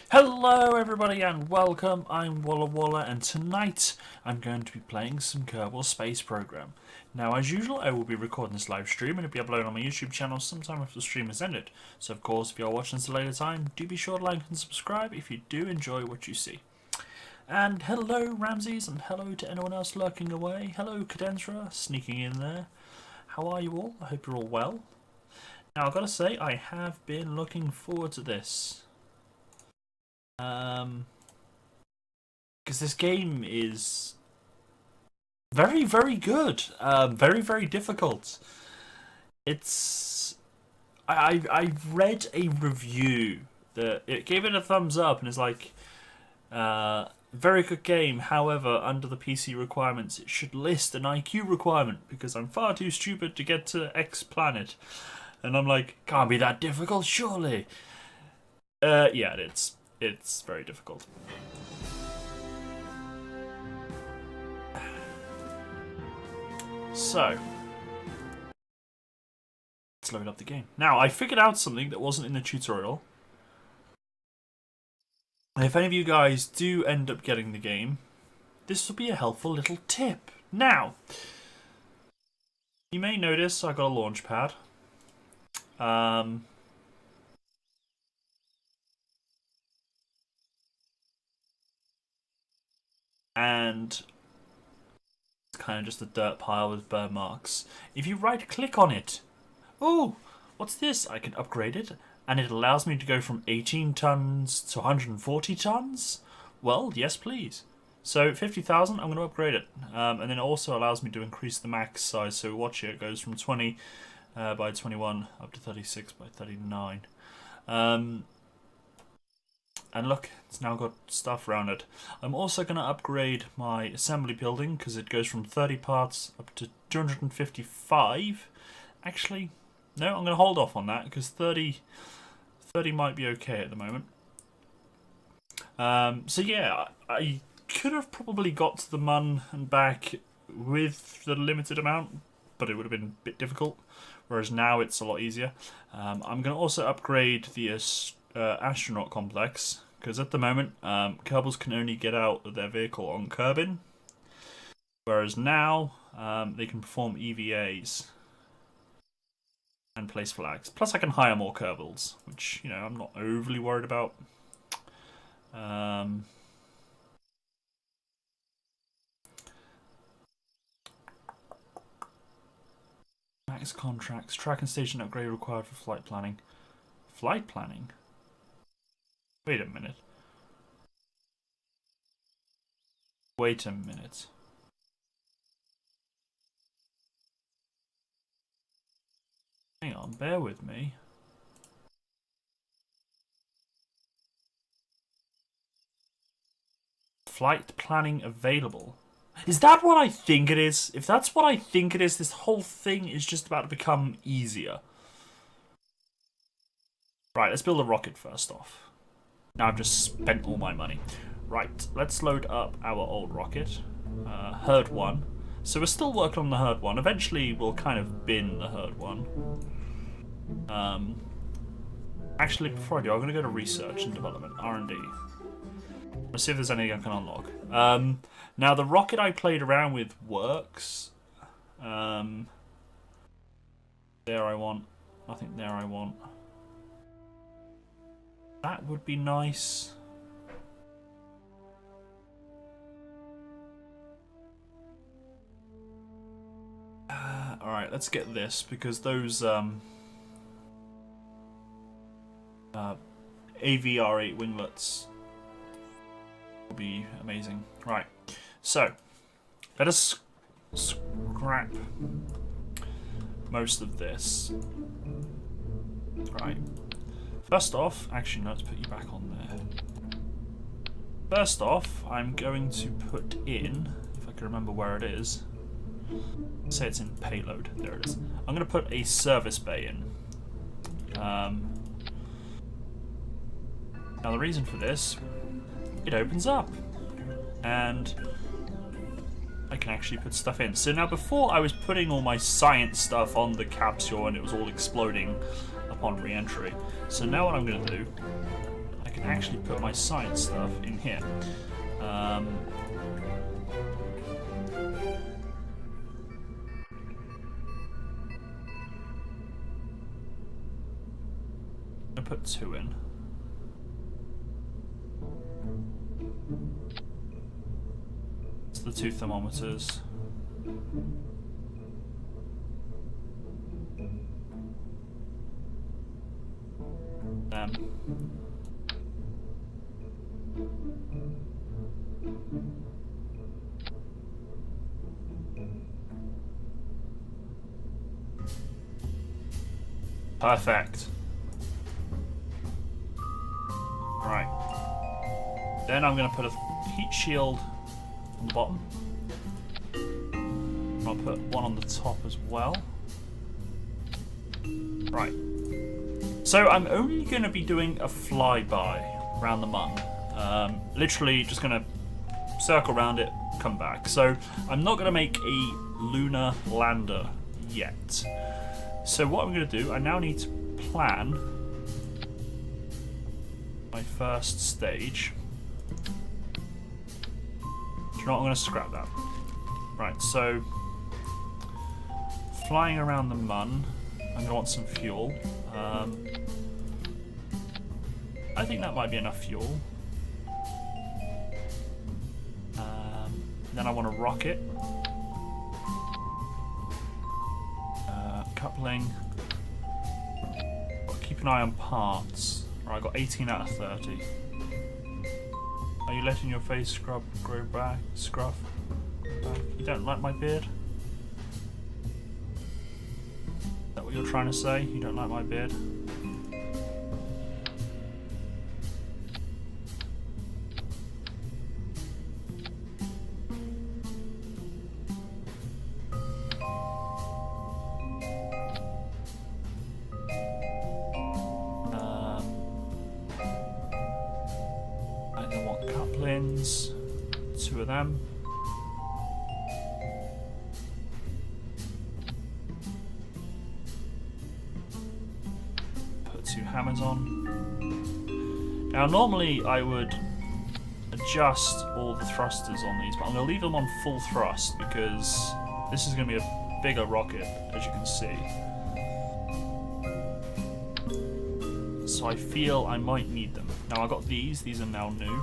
Hello everybody and welcome, I'm Walla and tonight I'm going to be playing some Kerbal Space Program. Now as usual I will be recording this live stream and it'll be uploaded on my YouTube channel sometime after the stream has ended. So of course if you are watching this at a later time, do be sure to like and subscribe if you do enjoy what you see. And hello Ramses and hello to anyone else lurking away. Hello Cadensra, sneaking in there. How are you all? I hope you're all well. Now I've got to say I have been looking forward to this. Because this game is very, very good. Very, very difficult. It's I've read a review that it gave it a thumbs up and it's like, very good game. However, under the PC requirements, it should list an IQ requirement because I'm far too stupid to get to X planet. And I'm like, can't be that difficult, surely. Yeah, it's very difficult. So, let's load up the game. Now, I figured out something that wasn't in the tutorial. If any of you guys do end up getting the game, this will be a helpful little tip. Now, you may notice I got a launch pad. And it's kind of just a dirt pile with burn marks. If you right click on it, oh, what's this? I can upgrade it and it allows me to go from 18 tons to 140 tons. Well, yes please. So 50,000, I'm going to upgrade it. And then it also allows me to increase the max size. So watch here, it goes from 20 by 21 up to 36 by 39. And look, it's now got stuff around it. I'm also going to upgrade my assembly building because it goes from 30 parts up to 255. Actually, no, I'm going to hold off on that because 30 might be okay at the moment. So yeah, I could have probably got to the Mun and back with the limited amount, but it would have been a bit difficult. Whereas now it's a lot easier. I'm going to also upgrade the astronaut complex. Because at the moment, Kerbals can only get out of their vehicle on Kerbin. Whereas now, they can perform EVAs. And place flags. Plus I can hire more Kerbals. Which, you know, I'm not overly worried about. Max contracts. Track and station upgrade required for flight planning. Flight planning? Wait a minute. Wait a minute. Hang on, bear with me. Flight planning available. Is that what I think it is? If that's what I think it is, this whole thing is just about to become easier. Right, let's build a rocket first off. Now I've just spent all my money. Right, let's load up our old rocket. Herd 1. So we're still working on the Herd 1. Eventually we'll kind of bin the Herd 1. Actually, before I do, I'm going to go to Research and Development, R&D. Let's see if there's anything I can unlock. Now the rocket I played around with works. There I want. Nothing there I want. That would be nice. Alright, let's get this because those AVR8 winglets will be amazing. Right, so let us scrap most of this. Right. First off, actually no, let's put you back on there. First off, I'm going to put in, if I can remember where it is, say it's in payload, there it is. I'm going to put a service bay in. Now the reason for this, it opens up and I can actually put stuff in. So now before I was putting all my science stuff on the capsule and it was all exploding. I upon re-entry. So now what I'm going to do, I can actually put my science stuff in here. I'm going to put 2 in. It's the 2 thermometers. Perfect. Right. Then I'm going to put a heat shield on the bottom. I'll put one on the top as well. Right. So I'm only going to be doing a flyby around the Mun. Literally just going to circle around it, come back. So I'm not going to make a lunar lander yet. So what I'm going to do, I now need to plan my first stage. Do you know what? I'm going to scrap that. Right, so flying around the Mun, I'm going to want some fuel. I think that might be enough fuel. Then I want a rocket. Coupling. Keep an eye on parts. Right, I got 18 out of 30. Are you letting your face grow back? Scruff? Back? You don't like my beard? Is that what you're trying to say? You don't like my beard? I want couplings, 2 of them. Put 2 hammers on. Now normally I would adjust all the thrusters on these, but I'm going to leave them on full thrust because this is going to be a bigger rocket, as you can see. So I feel I might need them. Now I got these are now new.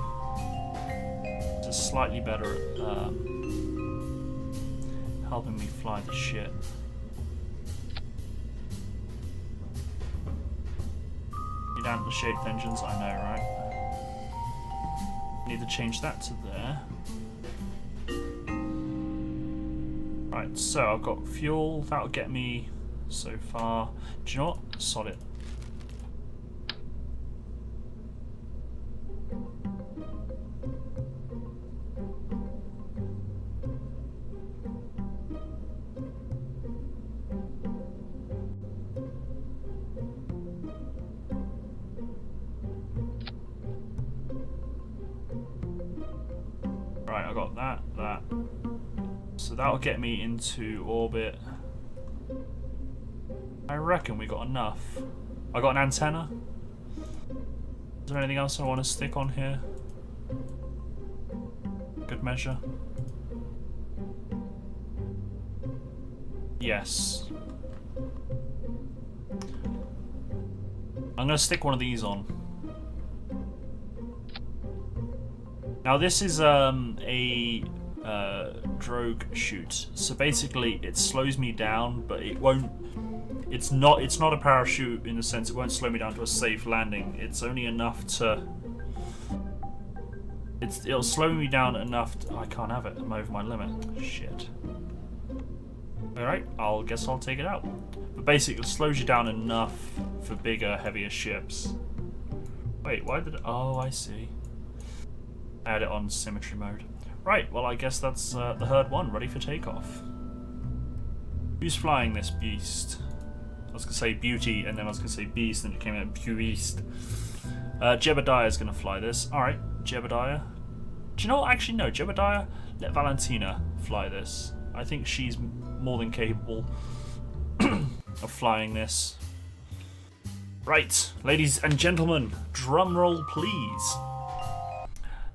This is slightly better at helping me fly the shit. Need antler-shaped engines, I know, right? Need to change that to there. Right, so I've got fuel, that'll get me so far. Do you know what? Sod it. Right, I got that. So that'll get me into orbit. I reckon we got enough. I got an antenna. Is there anything else I want to stick on here? Good measure. Yes. I'm going to stick one of these on. Now this is a drogue chute, so basically it slows me down, but it won't. It's not a parachute in the sense it won't slow me down to a safe landing. It's only enough to. It'll slow me down enough. I can't have it. I'm over my limit. Shit. All right. Guess I'll take it out. But basically, it slows you down enough for bigger, heavier ships. Wait, why did? Oh, I see. I had it on symmetry mode. Right, well I guess that's the herd 1 ready for takeoff. Who's flying this beast? I was going to say beauty and then I was going to say beast and it came out beast. Jebediah is going to fly this. Alright, Jebediah. Do you know what? Actually no, Jebediah, let Valentina fly this. I think she's more than capable of flying this. Right, ladies and gentlemen, drum roll please.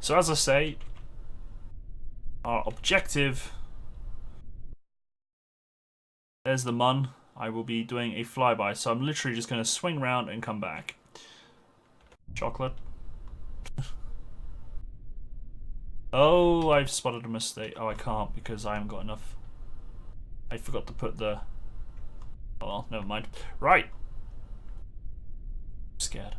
So as I say, our objective, there's the mun. I will be doing a flyby, so I'm literally just going to swing round and come back. Chocolate. Oh, I've spotted a mistake. Oh, I can't because I haven't got enough. I forgot to put the... Oh well, never mind. Right. I'm scared.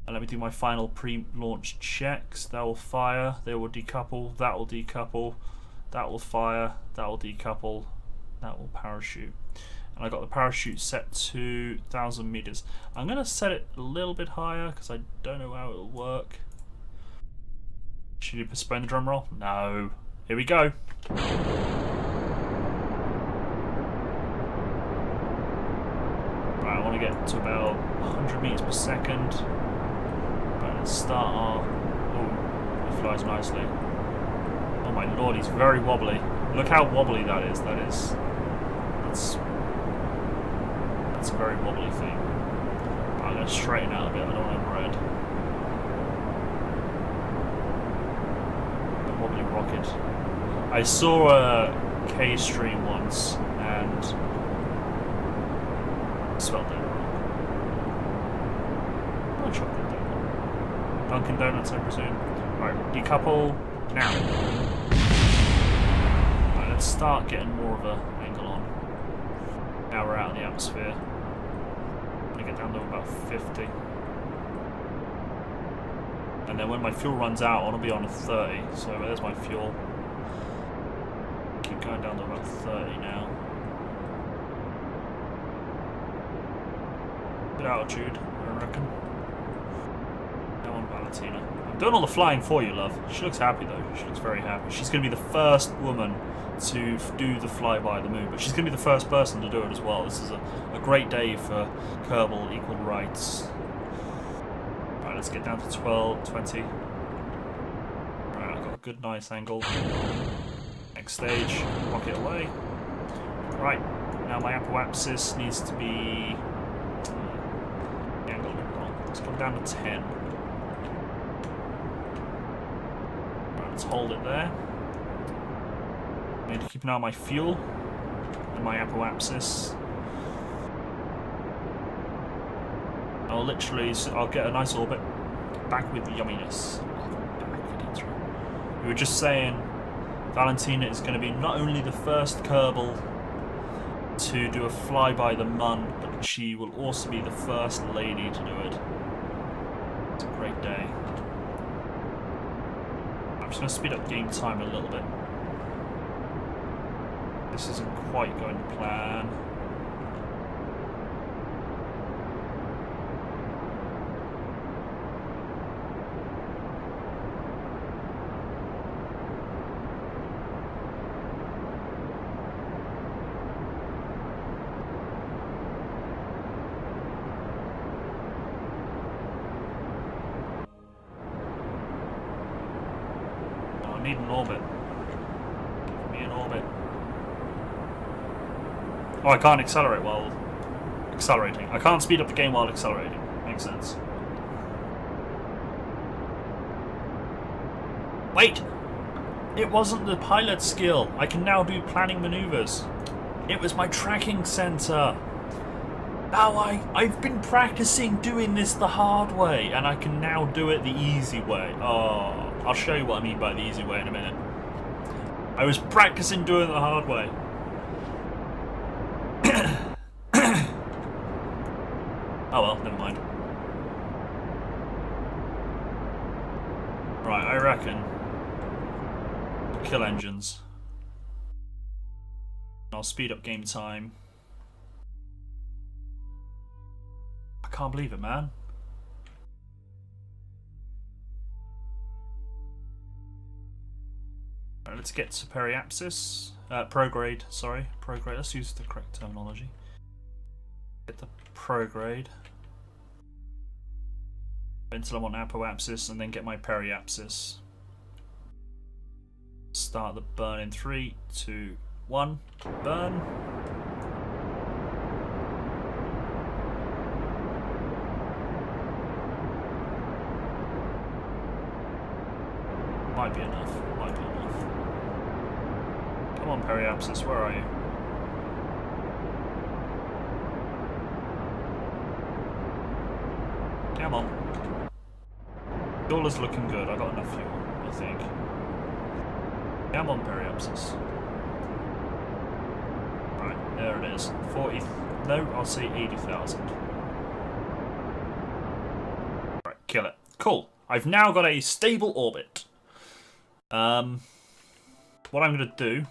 And let me do my final pre-launch checks. That will fire. They will decouple. That will decouple. That will fire. That will decouple. That will parachute. And I got the parachute set to 1,000 meters. I'm going to set it a little bit higher because I don't know how it will work. Should you postpone the drum roll? No. Here we go. Right, I want to get to about 100 meters per second. Right, let's start our... Oh, it flies nicely. Oh my lord, he's very wobbly. Look how wobbly that is. That's a very wobbly thing. Right, I'm going to straighten out a bit. I don't want to overhead. The wobbly rocket. I saw a K stream once and spelled it wrong. Not chocolate donut. Dunkin' Donuts, I presume. Right, decouple now. Right, let's start getting more of an angle on. Now we're out of the atmosphere. I'm gonna get down to about 50. And then when my fuel runs out, I want to be on a 30. So there's my fuel. Keep going down to about 30 now. Good altitude, I reckon. Now on Valentina. I'm doing all the flying for you, love. She looks happy though. She looks very happy. She's going to be the first woman to do the flyby of the moon, but she's going to be the first person to do it as well. This is a great day for Kerbal Equal Rights. Right, let's get down to 12, 20. Right, I've got a good nice angle. Next stage, rocket away. Right, now my apoapsis needs to be... the angle a bit wrong. Let's come down to 10. Right, let's hold it there. I need to keep an eye on my fuel and my apoapsis. I'll get a nice orbit back with the yumminess. We were just saying Valentina is going to be not only the first Kerbal to do a flyby the mun, but she will also be the first lady to do it. It's a great day. I'm just going to speed up game time a little bit. This isn't quite going to plan. Oh, I need an orbit. Give me an orbit. Oh, I can't accelerate while accelerating. I can't speed up the game while accelerating. Makes sense. Wait! It wasn't the pilot skill. I can now do planning maneuvers. It was my tracking center. Now I've been practicing doing this the hard way, and I can now do it the easy way. Oh, I'll show you what I mean by the easy way in a minute. I was practicing doing it the hard way. Oh well, never mind. Right, I reckon we'll kill engines. I'll speed up game time. I can't believe it, man. Right, let's get to periapsis. Prograde, sorry. Prograde, let's use the correct terminology. Get the prograde. Until I'm on apoapsis, and then get my periapsis. Start the burn in 3, 2, 1. Burn. Might be enough. Might be enough. Come on, Periapsis, where are you? Come on. Fuel is looking good. I got enough fuel, I think. Come on, Periapsis. Right, there it is. 40. No, I'll say 80,000. Right, kill it. Cool. I've now got a stable orbit. What I'm going to do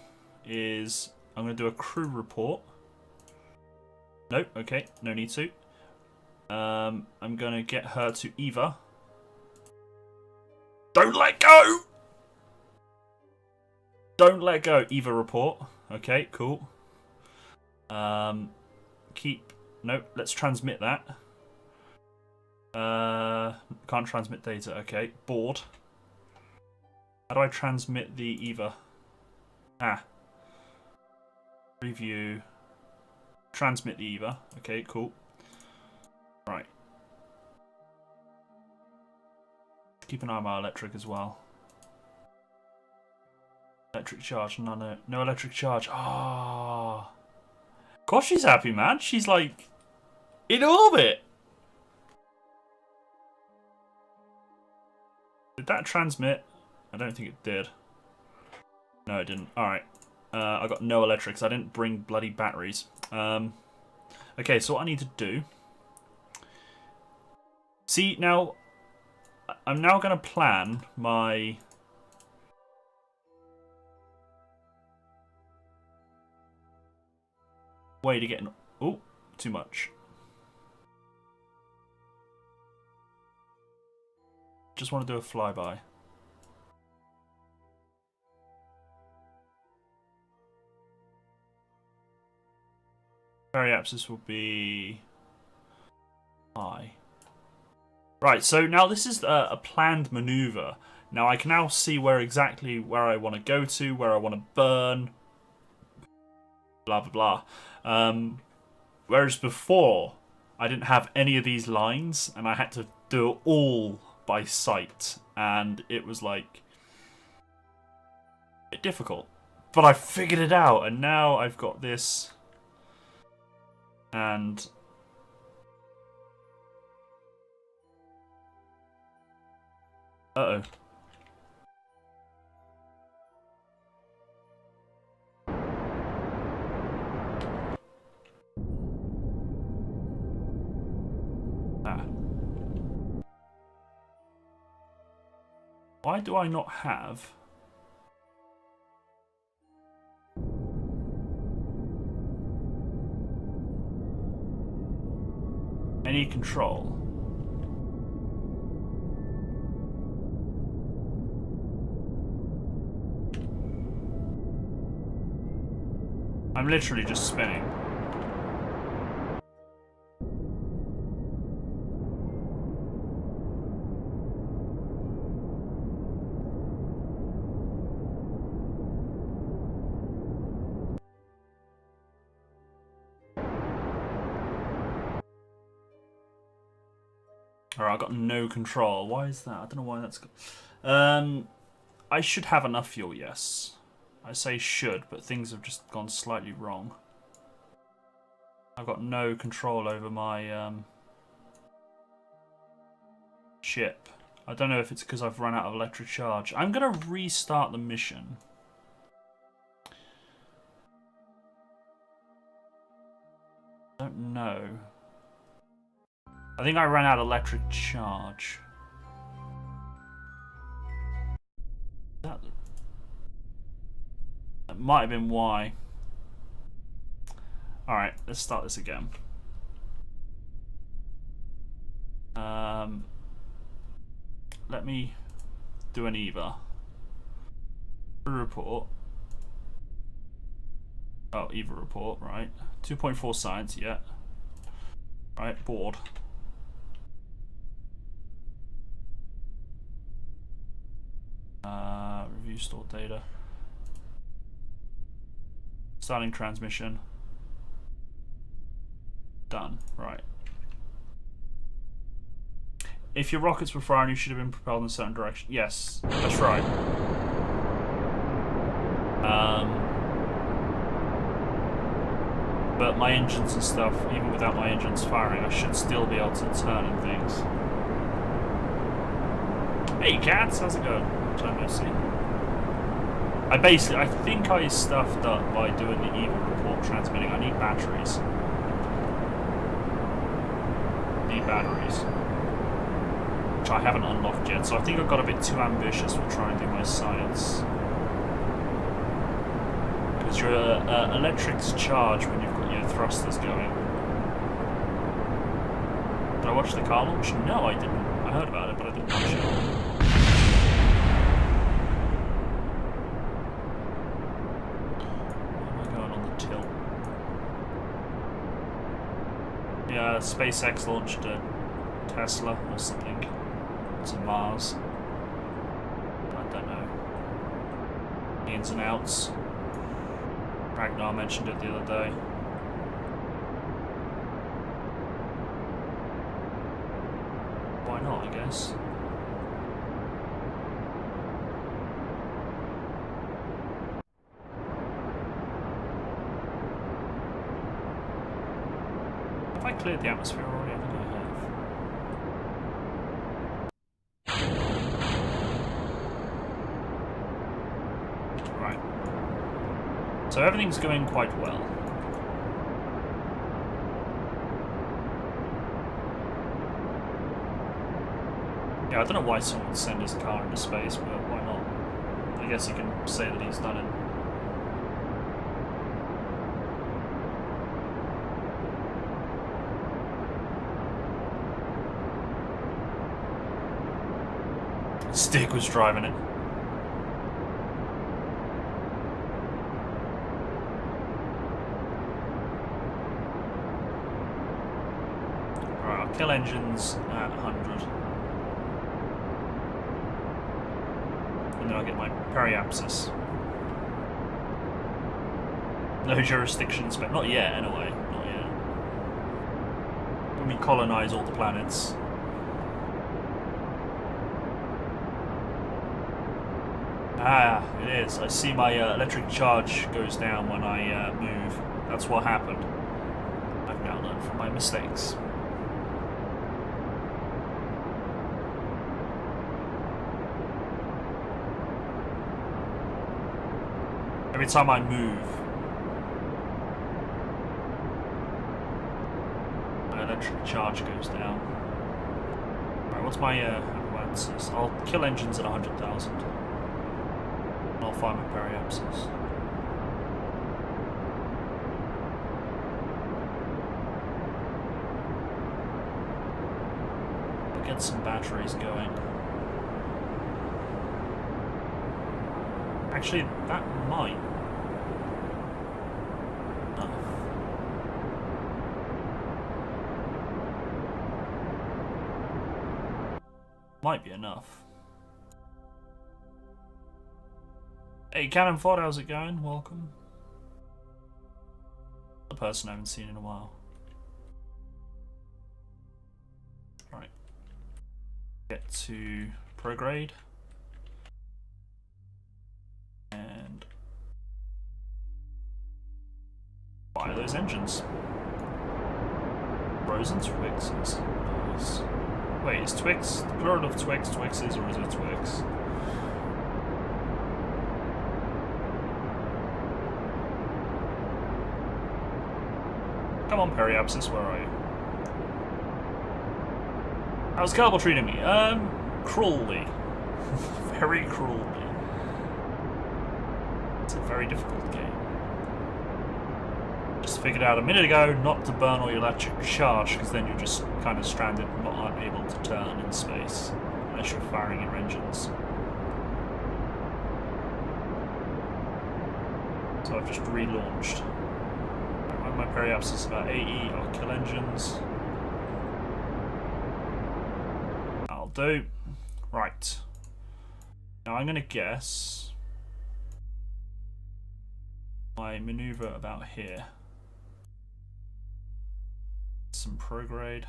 is I'm going to do a crew report. Nope, okay, no need to. I'm going to get her to Eva. Don't let go! Don't let go. Eva report. Okay, cool. Keep... Nope, let's transmit that. Can't transmit data. Okay, board. How do I transmit the Eva? Ah. Review. Transmit the Eva. Okay, cool. Right. Keep an eye on my electric as well. Electric charge. No electric charge. Ah. Of course she's happy, man. She's like in orbit. Did that transmit? I don't think it did. No, it didn't. Alright. I got no electrics. I didn't bring bloody batteries. Okay, so what I need to do... See, now... I'm now going to plan my... way to get in... Oh, too much. Just want to do a flyby. Periapsis will be high. Right, so now this is a planned maneuver. Now I can now see exactly where I want to go to, where I want to burn, blah blah blah. Whereas before, I didn't have any of these lines, and I had to do it all by sight, and it was like a bit difficult. But I figured it out, and now I've got this. And uh-oh. Ah. Why do I not have any control? I'm literally just spinning. Alright, I got no control. Why is that? I don't know why that's... I should have enough fuel, yes. I say should, but things have just gone slightly wrong. I've got no control over my ship. I don't know if it's because I've run out of electric charge. I'm going to restart the mission. I don't know. I think I ran out of electric charge. That might have been why. Alright, let's start this again. Let me do an EVA. Report. Oh, EVA report, right. 2.4 science, yeah. Right, board. Review stored data. Starting transmission. Done. Right. If your rockets were firing, you should have been propelled in a certain direction. Yes, that's right. But my engines and stuff, even without my engines firing, I should still be able to turn and things. Hey cats, how's it going? Time no see. I think I stuffed up by doing the evil report transmitting. I need batteries. Which I haven't unlocked yet, so I think I got a bit too ambitious with trying to do my science. Because your electrics charge when you've got your thrusters going. Did I watch the car launch? No, I didn't. I heard about it, but I didn't watch it. Yeah, SpaceX launched a Tesla or something to Mars. I don't know. The ins and outs. Ragnar mentioned it the other day. Why not, I guess. Have I cleared the atmosphere already? I think I have. Right. So everything's going quite well. Yeah, I don't know why someone would send his car into space, but why not? I guess you can say that he's done it. Stick was driving it. Alright, I'll kill engines at 100. And then I'll get my periapsis. No jurisdiction spent. Not yet, anyway. Not yet. When we colonize all the planets. Ah, it is. I see my electric charge goes down when I move. That's what happened. I've now learned from my mistakes. Every time I move, my electric charge goes down. Alright, what's my advances? I'll kill engines at 100,000. I'll find my periapsis. I'll get some batteries going. Actually, that might. No. Might be enough. Hey, Cannon Ford, how's it going? Welcome. The person I haven't seen in a while. Right. Get to prograde. And fire those engines. Frozen Twixes. Nice. Wait, is Twix the plural of Twix Twixes, or is it Twix? Come on, periapsis, where are you? How's Kerbal treating me? Cruelly. Very cruelly. It's a very difficult game. Just figured out a minute ago not to burn all your electric charge, because then you're just kind of stranded and not able to turn in space, unless you're firing your engines. So I've just relaunched. My periapsis is about 80. I'll kill engines. I'll do. Right. Now I'm going to guess my maneuver about here. Some prograde.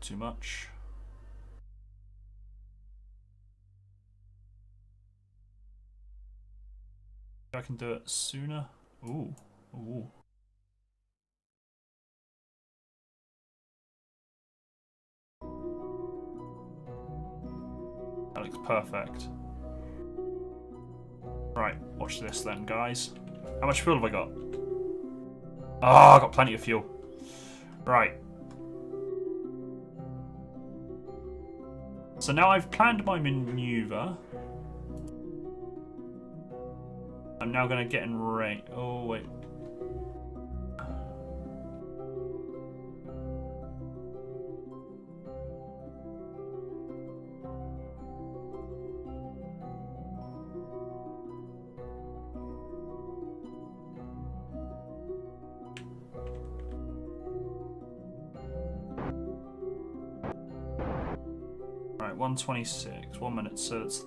too much. I can do it sooner. Ooh, ooh. That looks perfect. Right, watch this then, guys. How much fuel have I got? Oh, I got plenty of fuel. Right. So now I've planned my maneuver. I'm now going to get in range. Oh, wait. Right, 126. 1 minute, so it's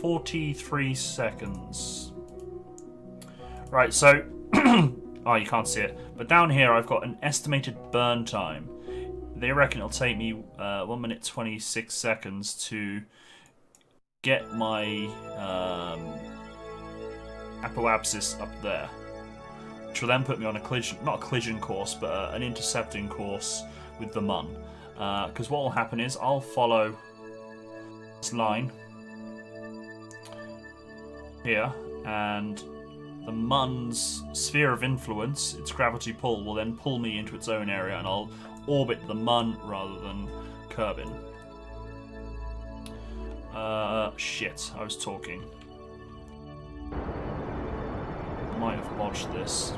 43 seconds. Right, so oh, you can't see it, but down here I've got an estimated burn time. They reckon it'll take me 1 minute 26 seconds to get my apoapsis up there, which will then put me on a collision, not a collision course, but an intercepting course with the Mun. Because what will happen is I'll follow this line here, and the Mun's sphere of influence, its gravity pull, will then pull me into its own area, and I'll orbit the Mun rather than Kerbin. Shit, I was talking. Might have botched this.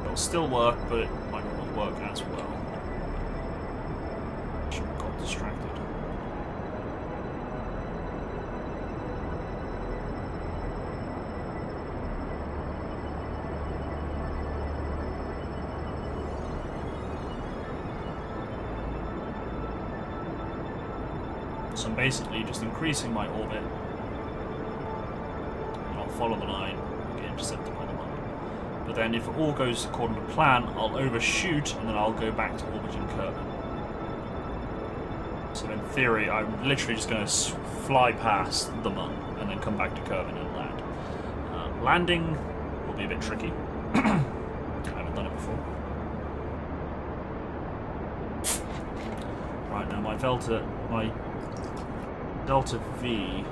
It'll still work, but it might not work as well. Should have got distracted. So I'm basically just increasing my orbit, and I'll follow the line and get intercepted by the Mun. But then if it all goes according to plan, I'll overshoot and then I'll go back to orbiting Kerbin. So in theory, I'm literally just going to fly past the Mun and then come back to Kerbin and land. Landing will be a bit tricky. I haven't done it before. Right, now my Delta V.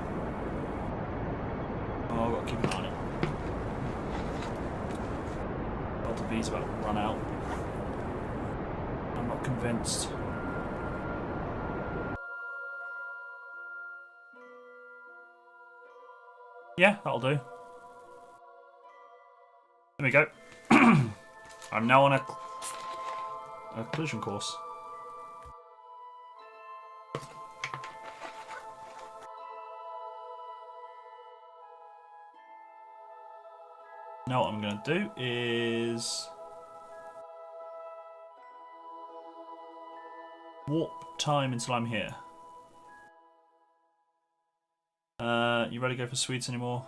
Oh, I've got to keep an eye on it. Delta V's about to run out. I'm not convinced. Yeah, that'll do. There we go. I'm now on a collision course. Now what I'm going to do is warp time until I'm here. You ready to go for sweets anymore?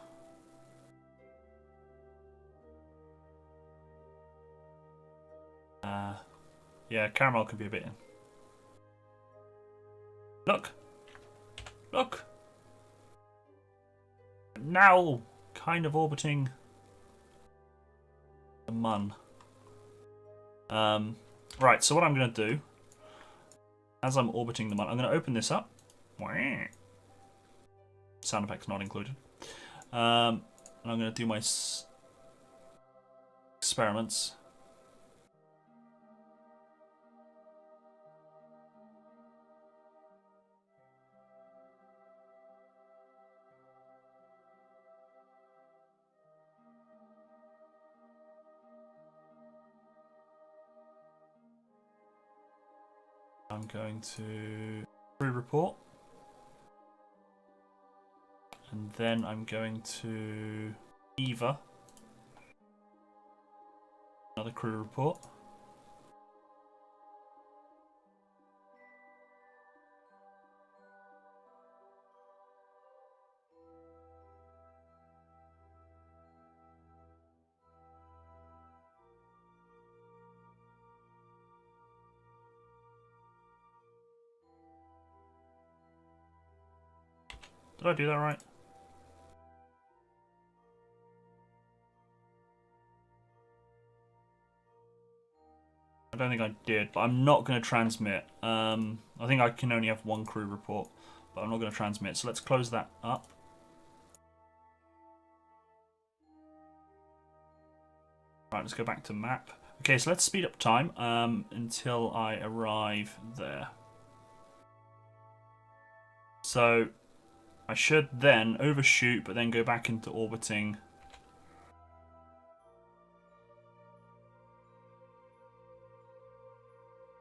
Yeah, caramel could be a bit in. Look! Look! Now kind of orbiting the Mun. Right, so what I'm going to do, as I'm orbiting the Mun, I'm going to open this up. Sound effects not included. And I'm going to do my experiments. I'm going to crew report, and then I'm going to Eva, another crew report. Did I do that right? I don't think I did, but I'm not going to transmit. I think I can only have one crew report, but I'm not going to transmit. So let's close that up. Right, let's go back to map. Okay, so let's speed up time until I arrive there. So I should then overshoot, but then go back into orbiting.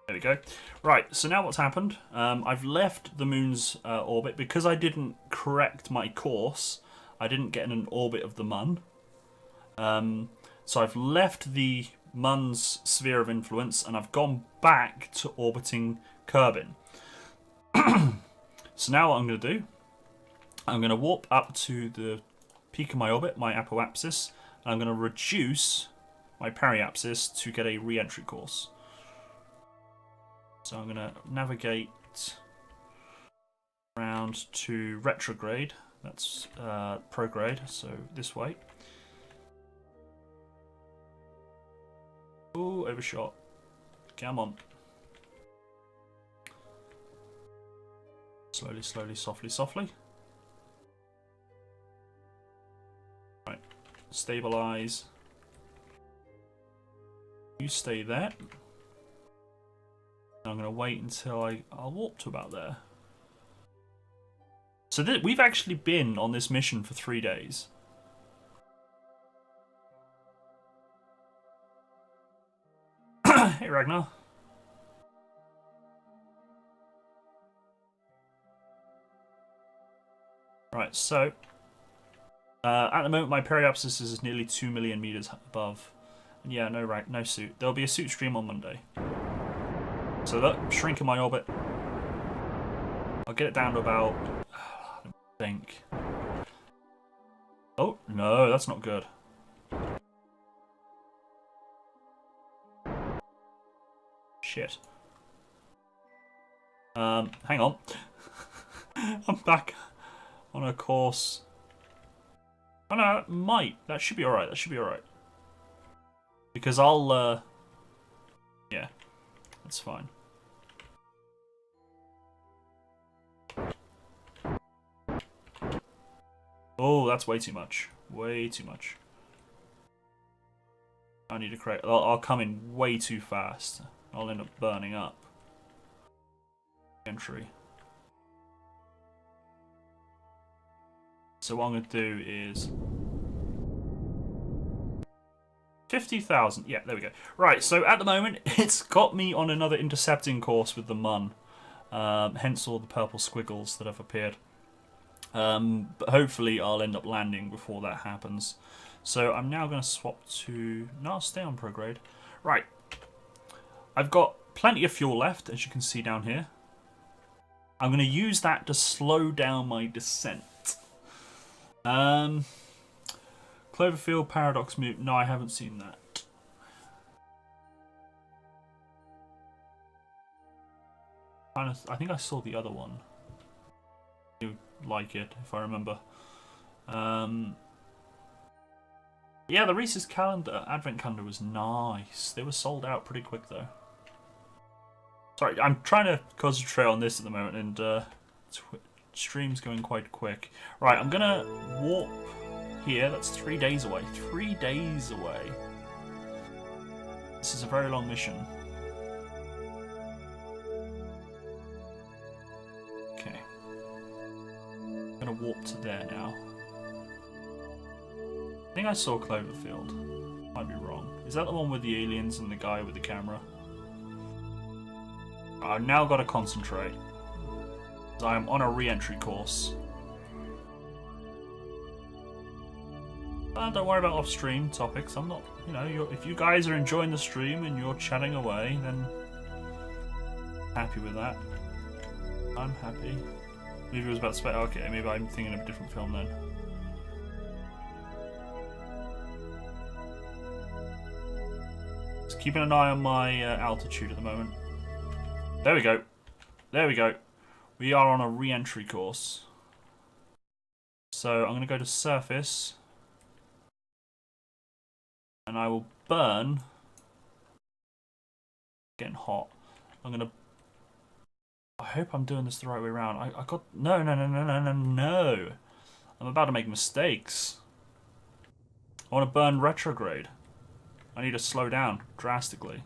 There we go. Right, so now what's happened? I've left the moon's orbit. Because I didn't correct my course, I didn't get in an orbit of the mun. So I've left the mun's sphere of influence, and I've gone back to orbiting Kerbin. So now what I'm going to do, I'm going to warp up to the peak of my orbit, my apoapsis, and I'm going to reduce my periapsis to get a re-entry course. So I'm going to navigate around to retrograde. That's prograde, so this way. Ooh, overshot. Come on. Slowly, slowly, softly, softly. Right. Stabilize. You stay there. I'm going to wait until I'll warp to about there. So we've actually been on this mission for 3 days. Hey, Ragnar. Right, so at the moment my periapsis is nearly 2 million meters above. And yeah, no suit. There'll be a suit stream on Monday. So look, I'm shrinking my orbit. I'll get it down to about, I think. Oh, no, that's not good. Shit. Hang on. I'm back on a course. Oh no, it might. That should be alright, that should be alright. Because I'll, yeah, that's fine. Oh, that's way too much. Way too much. I need to create... I'll come in way too fast. I'll end up burning up. Entry. So what I'm going to do is... 50,000. Yeah, there we go. Right, so at the moment, it's got me on another intercepting course with the mun. Hence all the purple squiggles that have appeared. But hopefully I'll end up landing before that happens. So I'm now going to swap to... No, I'll stay on prograde. Right. I've got plenty of fuel left, as you can see down here. I'm going to use that to slow down my descent. Cloverfield Paradox Mute. No, I haven't seen that. I think I saw the other one. You like it, if I remember. Yeah, the Reese's calendar, advent calendar was nice. They were sold out pretty quick though. Sorry, I'm trying to concentrate on this at the moment, and stream's going quite quick. Right, I'm gonna warp here. That's 3 days away. 3 days away. This is a very long mission. Okay. I'm gonna warp to there now. I think I saw Cloverfield. Might be wrong. Is that the one with the aliens and the guy with the camera? I've now got to concentrate. I am on a re-entry course. Don't worry about off-stream topics. I'm not, you know, if you guys are enjoying the stream and you're chatting away, then happy with that. I'm happy. Maybe it was about space. Okay, maybe I'm thinking of a different film then. Just keeping an eye on my altitude at the moment. There we go. There we go. We are on a re-entry course. So I'm going to go to surface. And I will burn. Getting hot. I'm going to... I hope I'm doing this the right way around. I got... No. I'm about to make mistakes. I want to burn retrograde. I need to slow down drastically.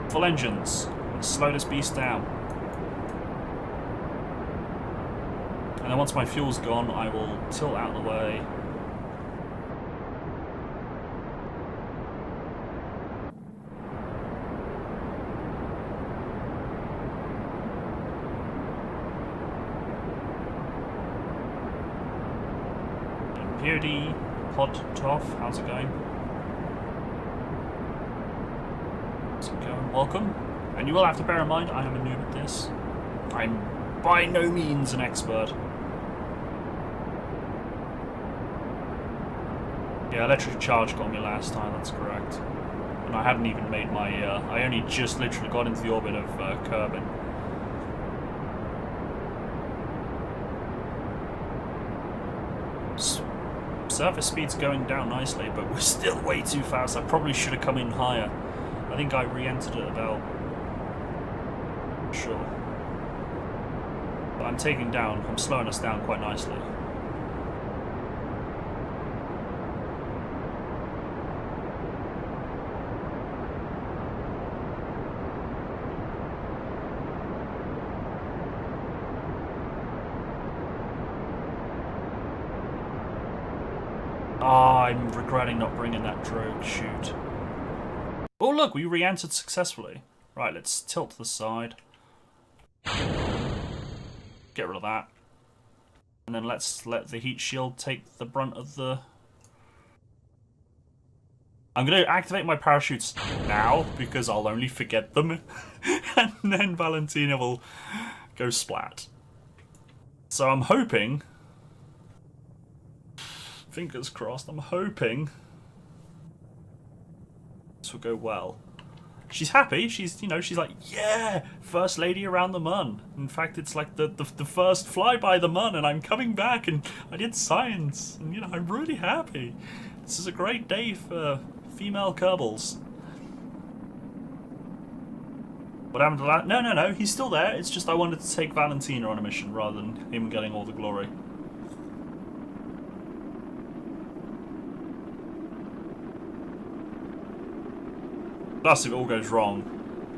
Full engines. Let's slow this beast down. And then once my fuel's gone, I will tilt out of the way. POD, Pod Toff, how's it going? How's it going? Welcome. And you will have to bear in mind, I am a noob at this. I'm by no means an expert. Yeah, electric charge got me last time, that's correct. And I hadn't even made my, I only just literally got into the orbit of Kerbal. Surface speed's going down nicely, but we're still way too fast. I probably should have come in higher. I think I re-entered it about... Sure. But I'm taking down, I'm slowing us down quite nicely. I'm regretting not bringing that drogue chute. Oh look, we re-entered successfully. Right, let's tilt to the side. Get rid of that. And then let's let the heat shield take the brunt of the... I'm going to activate my parachutes now, because I'll only forget them. And then Valentina will go splat. So I'm hoping... Fingers crossed, I'm hoping this will go well. She's happy, she's, you know, she's like, yeah, first lady around the mun. In fact, it's like the first flyby the mun, and I'm coming back, and I did science, and, you know, I'm really happy. This is a great day for female Kerbals. What happened to that? No, he's still there, it's just I wanted to take Valentina on a mission rather than him getting all the glory. Plus, if it all goes wrong,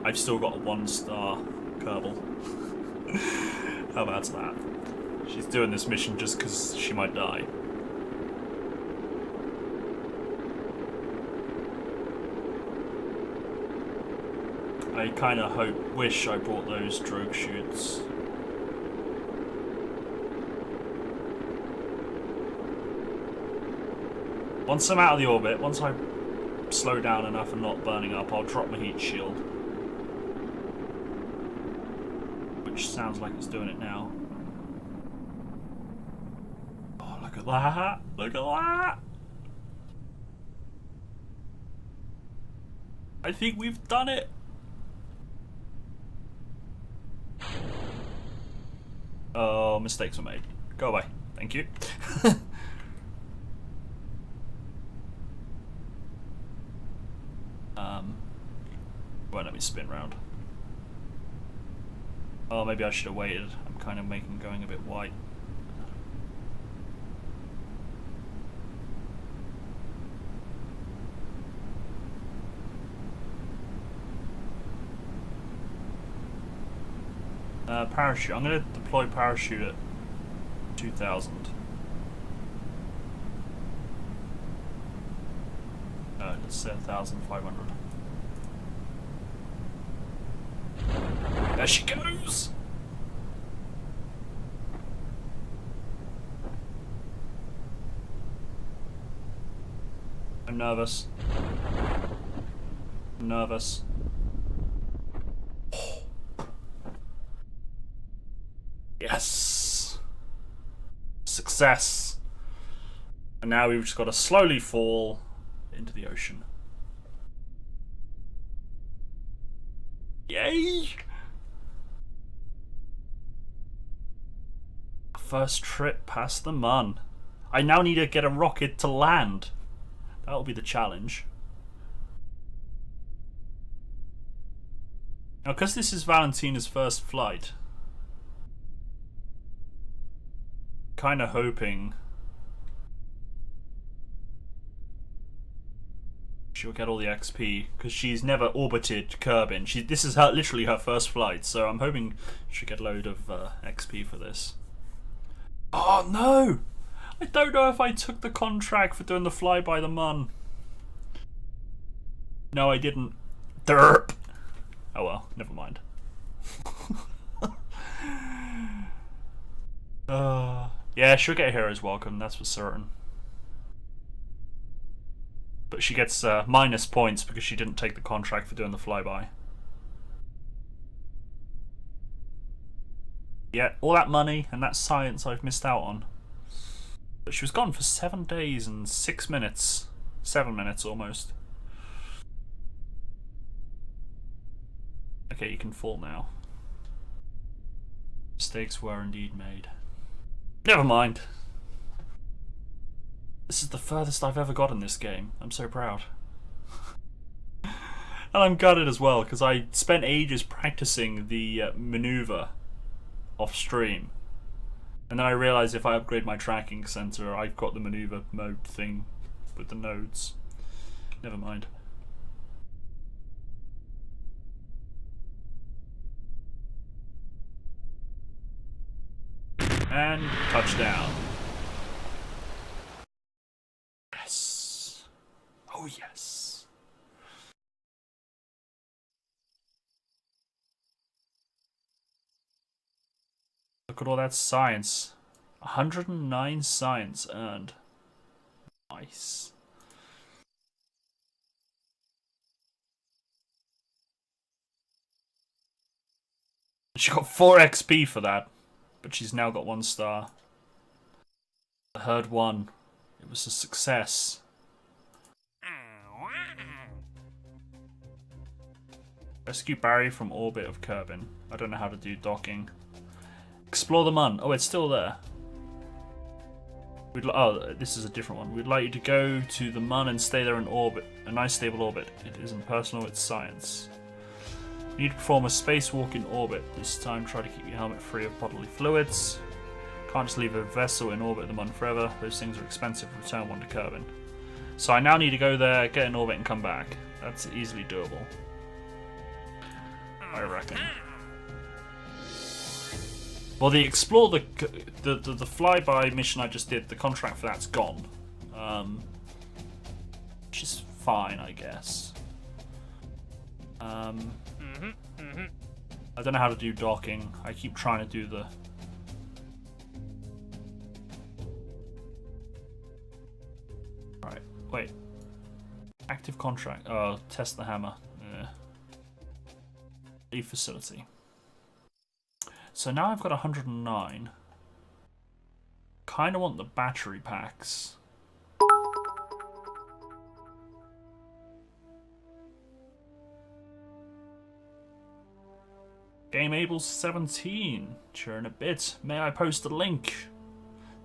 I've still got a 1-star Kerbal. How bad's that? She's doing this mission just because she might die. I kind of wish I brought those drogue chutes. Once I'm out of the orbit, once I slow down enough and not burning up, I'll drop my heat shield. Which sounds like it's doing it now. Oh, look at that! Look at that! I think we've done it! Oh, mistakes were made. Go away. Thank you. Won't let me spin round. Oh, maybe I should have waited. I'm kind of going a bit white. Parachute. I'm going to deploy parachute at 2000. Let's say 1,500. There she goes! I'm nervous. I'm nervous. Yes! Success! And now we've just got to slowly fall into the ocean. Yay! First trip past the Mun. I now need to get a rocket to land. That'll be the challenge. Now, because this is Valentina's first flight, kind of hoping she'll get all the XP, because she's never orbited Kerbin. This is literally her first flight, so I'm hoping she'll get a load of XP for this. Oh no! I don't know if I took the contract for doing the flyby the Mun. No, I didn't. Derp! Oh well, never mind. Yeah, she'll get a hero's welcome, that's for certain. But she gets minus points because she didn't take the contract for doing the flyby. Yeah, all that money and that science I've missed out on. But she was gone for 7 days and 6 minutes. 7 minutes almost. Okay, you can fall now. Mistakes were indeed made. Never mind. This is the furthest I've ever got in this game. I'm so proud. And I'm gutted as well, because I spent ages practicing the maneuver off stream. And then I realised if I upgrade my tracking center, I've got the maneuver mode thing with the nodes. Never mind. And touchdown. Yes. Oh yes. Look at all that science. 109 science earned. Nice. She got 4 XP for that, but she's now got 1 star. The herd won. It was a success. Rescue Barry from orbit of Kerbin. I don't know how to do docking. Explore the Mun. Oh, it's still there. Oh, this is a different one. We'd like you to go to the Mun and stay there in orbit. A nice stable orbit. It isn't personal, it's science. You need to perform a spacewalk in orbit. This time try to keep your helmet free of bodily fluids. Can't just leave a vessel in orbit at the Mun forever. Those things are expensive. Return one to Kerbin. So I now need to go there, get in orbit and come back. That's easily doable, I reckon. Well, the explore the flyby mission I just did, the contract for that's gone, which is fine, I guess. I don't know how to do docking. I keep trying to do the. Right, wait. Active contract. Oh, test the hammer. Yeah. Leave facility. So now I've got 109. Kind of want the battery packs. Game Able 17. Sure in a bit. May I post a link?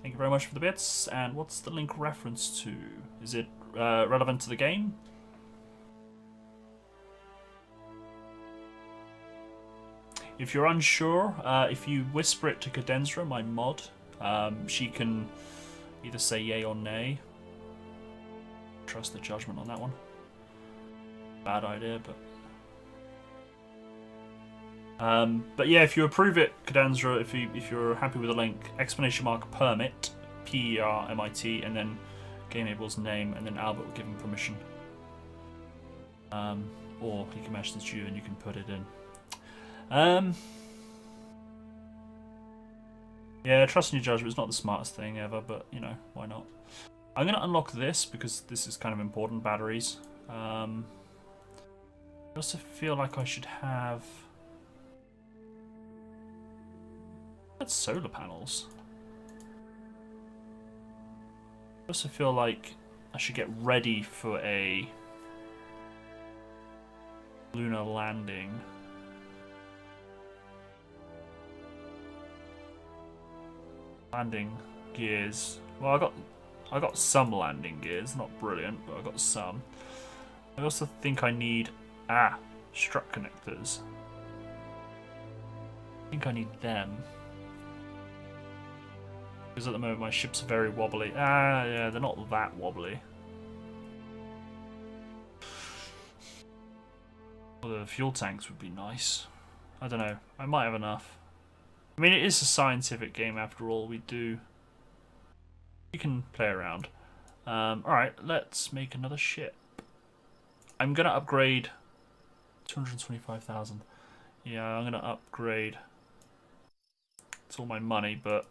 Thank you very much for the bits. And what's the link reference to? Is it relevant to the game? If you're unsure, if you whisper it to Cadenzra, my mod, she can either say yay or nay. Trust the judgment on that one. Bad idea, but yeah, if you approve it, Cadenzra, if you're happy with the link, !permit, PERMIT, and then GameAble's name, and then Albert will give him permission. Or he can message you and you can put it in. Yeah, trust in your judgment is not the smartest thing ever, but you know, why not? I'm gonna unlock this because this is kind of important, batteries. I also feel like I should have solar panels. I also feel like I should get ready for a lunar landing. Landing gears. Well, I got some landing gears, not brilliant, but I got some. I also think I need strut connectors. I think I need them. Because at the moment my ships are very wobbly. Yeah, they're not that wobbly. Well, the fuel tanks would be nice. I don't know. I might have enough. I mean, it is a scientific game after all. We can play around. Alright, let's make another ship. I'm going to upgrade 225,000. Yeah, I'm going to upgrade. It's all my money, but...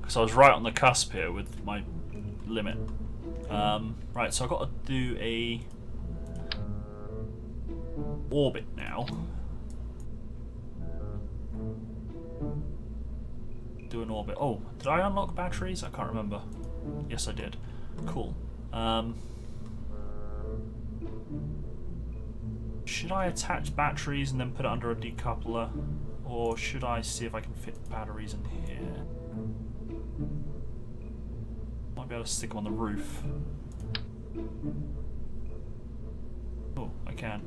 So I was right on the cusp here with my limit. Right, so I've got to do a orbit now. Do an orbit. Oh, did I unlock batteries? I can't remember. Yes, I did. Cool. Should I attach batteries and then put it under a decoupler? Or should I see if I can fit batteries in here? Might be able to stick them on the roof. Oh, I can.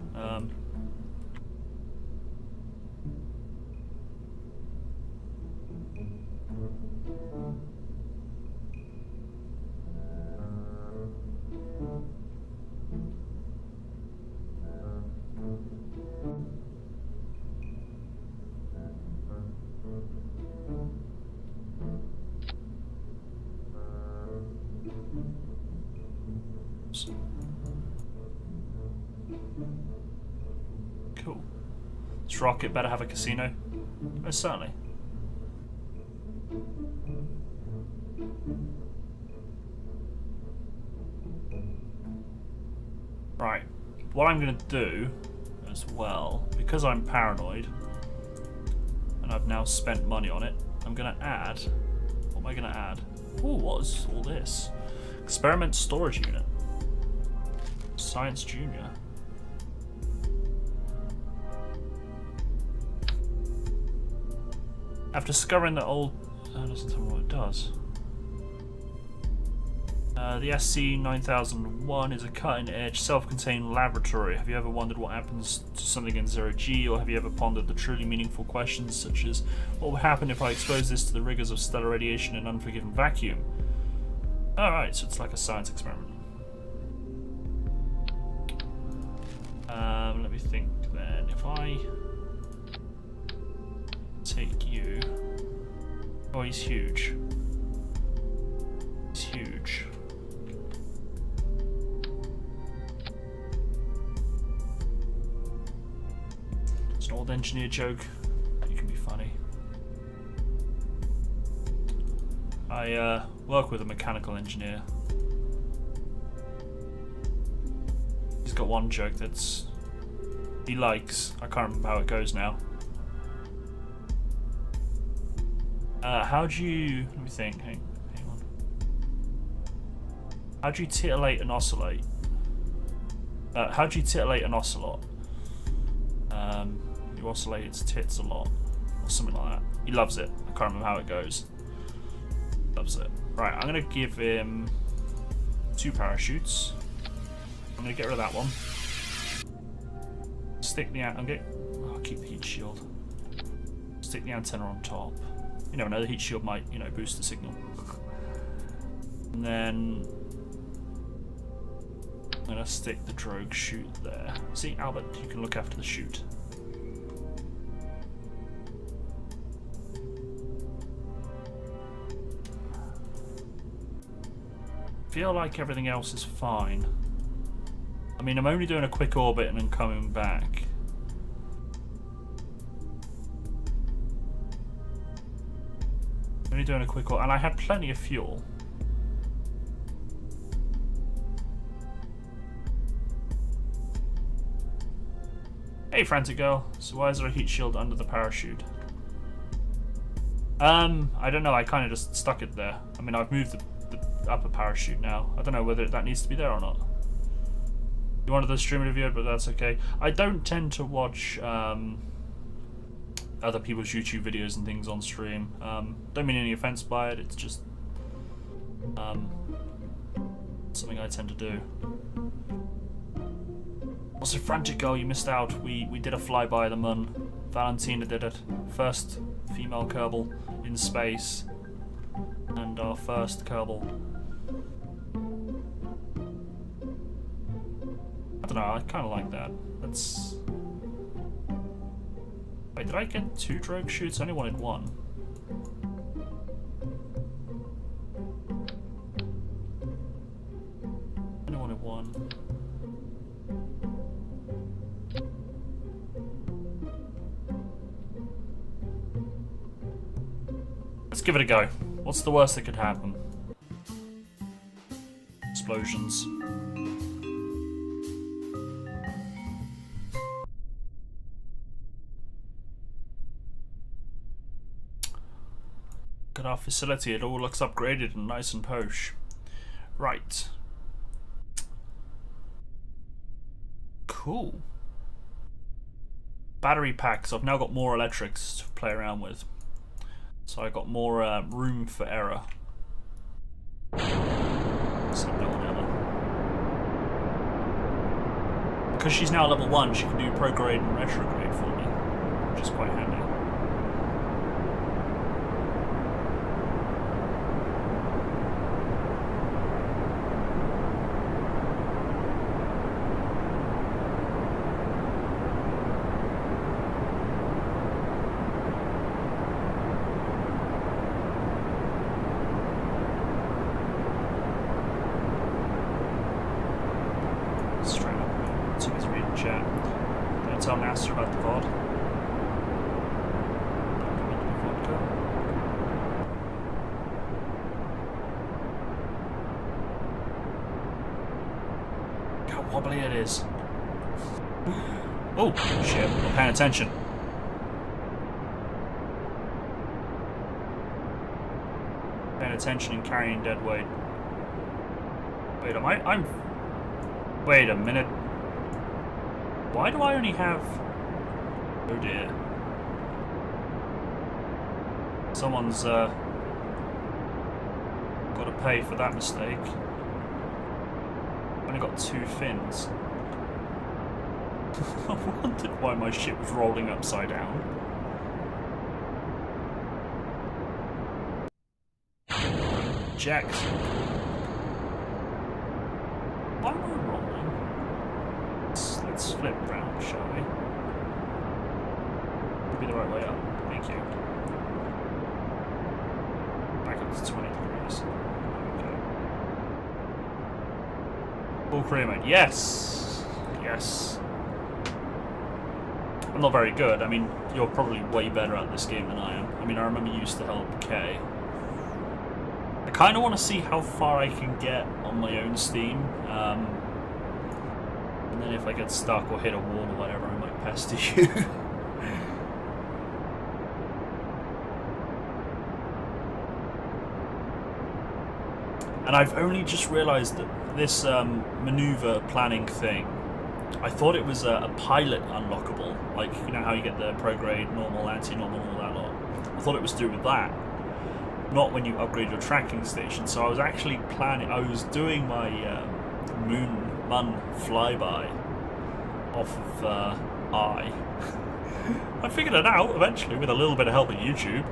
Cool. This rocket better have a casino. Oh, certainly. Right. What I'm going to do as well, because I'm paranoid, and I've now spent money on it, I'm going to add... What am I going to add? Oh, what is all this? Experiment storage unit. Science Junior. After discovering that old... Oh, it doesn't tell me what it does. The SC-9001 is a cutting-edge, self-contained laboratory. Have you ever wondered what happens to something in zero-G, or have you ever pondered the truly meaningful questions such as, what would happen if I expose this to the rigors of stellar radiation and unforgiven vacuum? Alright, so it's like a science experiment. Let me think then. If I take you... Oh, he's huge. He's huge. It's an old engineer joke. You can be funny. I work with a mechanical engineer. He's got one joke that's he likes. I can't remember how it goes now. How do you... Let me think. Hang on. How do you titillate an oscillate? How do you titillate an ocelot? You oscillate its tits a lot, or something like that. He loves it. I can't remember how it goes. Loves it. Right, I'm gonna give him 2 parachutes. I'm gonna get rid of that one. Stick the I'll keep the heat shield. Stick the antenna on top. You never know, the heat shield might, you know, boost the signal. And then I'm gonna stick the drogue chute there. See, Albert, you can look after the chute. Feel like everything else is fine. I mean, I'm only doing a quick orbit and then coming back. Only doing a quick orbit, and I had plenty of fuel. Hey, Frantic Girl. So why is there a heat shield under the parachute? I don't know. I kind of just stuck it there. I mean, I've moved the upper parachute now. I don't know whether that needs to be there or not. You wanted the stream review, but that's okay. I don't tend to watch other people's YouTube videos and things on stream. Don't mean any offense by it. It's just something I tend to do. Also, Frantic Girl, you missed out. We did a flyby of the moon. Valentina did it. First female Kerbal in space, and our first Kerbal. I don't know. I kind of like that. That's. Wait, did I get 2 drogue shoots? I only wanted 1. I only wanted 1. Let's give it a go. What's the worst that could happen? Explosions. At our facility, it all looks upgraded and nice and posh. Right. Cool. Battery packs. I've now got more electrics to play around with. So I got more room for error. So no one ever. Because she's now level 1, she can do prograde and retrograde for me, which is quite handy. Wobbly it is. Oh, shit. I'm paying attention. Paying attention and carrying dead weight. Wait, I'm... Wait a minute. Why do I only have... Oh dear. Someone's, got to pay for that mistake. I've only got 2 fins. I wondered why my ship was rolling upside down. Jacked. Why am I rolling? Let's flip round, shall we? Could be the right way up. Thank you. Back up to 20 degrees. Full career mode. Yes! Yes. I'm not very good. I mean, you're probably way better at this game than I am. I mean, I remember you used to help Kay. I kind of want to see how far I can get on my own steam. And then if I get stuck or hit a wall or whatever, I might pester you. And I've only just realised that this maneuver planning thing, I thought it was a pilot unlockable, like, you know how you get the prograde, normal, anti-normal, all that lot. I thought it was to do with that, not when you upgrade your tracking station. So I was actually planning, I was doing my Mun flyby off of I. I figured it out eventually with a little bit of help at YouTube.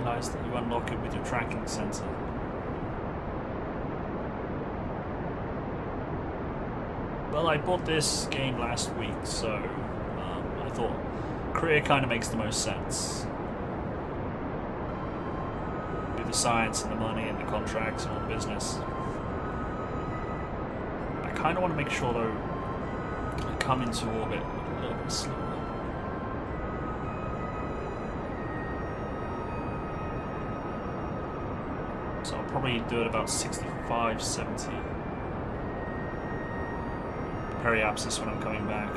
That you unlock it with your tracking sensor. Well, I bought this game last week, so I thought career kind of makes the most sense. With the science and the money and the contracts and all the business. I kind of want to make sure, though, I come into orbit a little bit slower. So I'll probably do it about 65, 70. Periapsis when I'm coming back.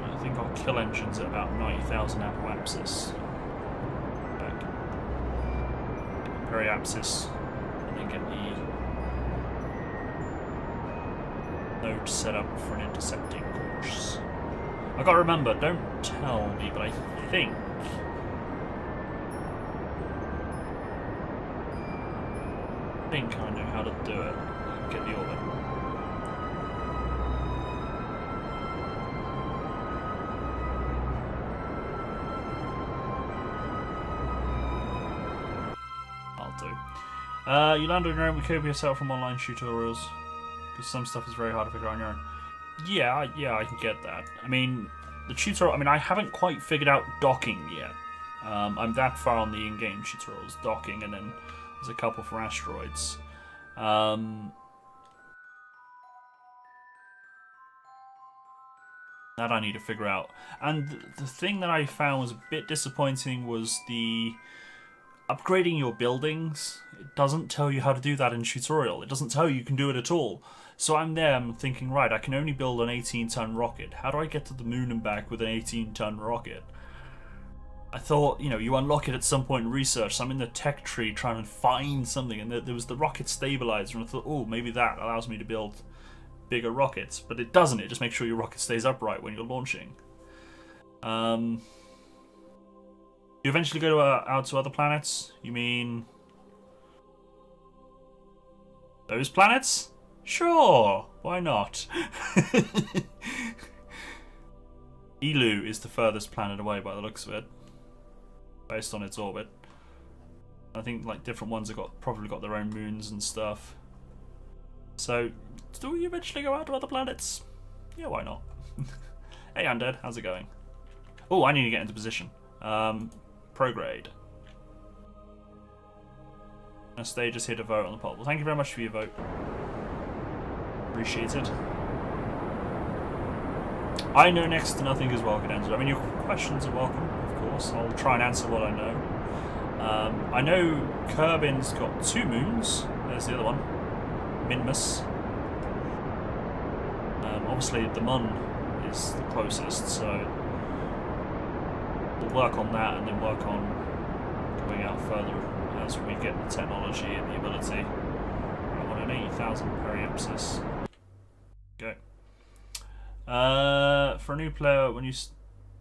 I think our kill engine's at about 90,000 apoapsis. Back. periapsis and then get the node set up for an intercepting course. I gotta remember, don't tell me, but I think I know how to do it. Get the orbit. I'll do. You land on your own with copy yourself from online tutorials, because some stuff is very hard to figure out on your own. Yeah, I can get that. I mean, the tutorial. I mean, I haven't quite figured out docking yet. I'm that far on the in-game tutorials, docking, and then there's a couple for asteroids. That I need to figure out. And the thing that I found was a bit disappointing was the upgrading your buildings. It doesn't tell you how to do that in tutorial. It doesn't tell you can do it at all. So I'm there, I'm thinking, right, I can only build an 18-ton rocket. How do I get to the moon and back with an 18-ton rocket? I thought, you know, you unlock it at some point in research. So I'm in the tech tree trying to find something, and there was the rocket stabilizer, and I thought, oh, maybe that allows me to build bigger rockets. But it doesn't. It just makes sure your rocket stays upright when you're launching. You eventually go out to other planets? You mean those planets? Sure, why not? Elu is the furthest planet away by the looks of it, based on its orbit. I think like different ones have probably got their own moons and stuff. So, do you eventually go out to other planets? Yeah, why not? Hey, Undead, how's it going? Oh, I need to get into position. Prograde. Stay just here to vote on the poll. Well, thank you very much for your vote. Appreciated. I know next to nothing as well, Cadenza. I mean, your questions are welcome, of course. I'll try and answer what I know. I know Kerbin's got 2 moons. There's the other one. Minmus. Obviously, the Mun is the closest, so we'll work on that and then work on going out further as we get the technology and the ability. I want an 80,000 periapsis. Go. For a new player, when you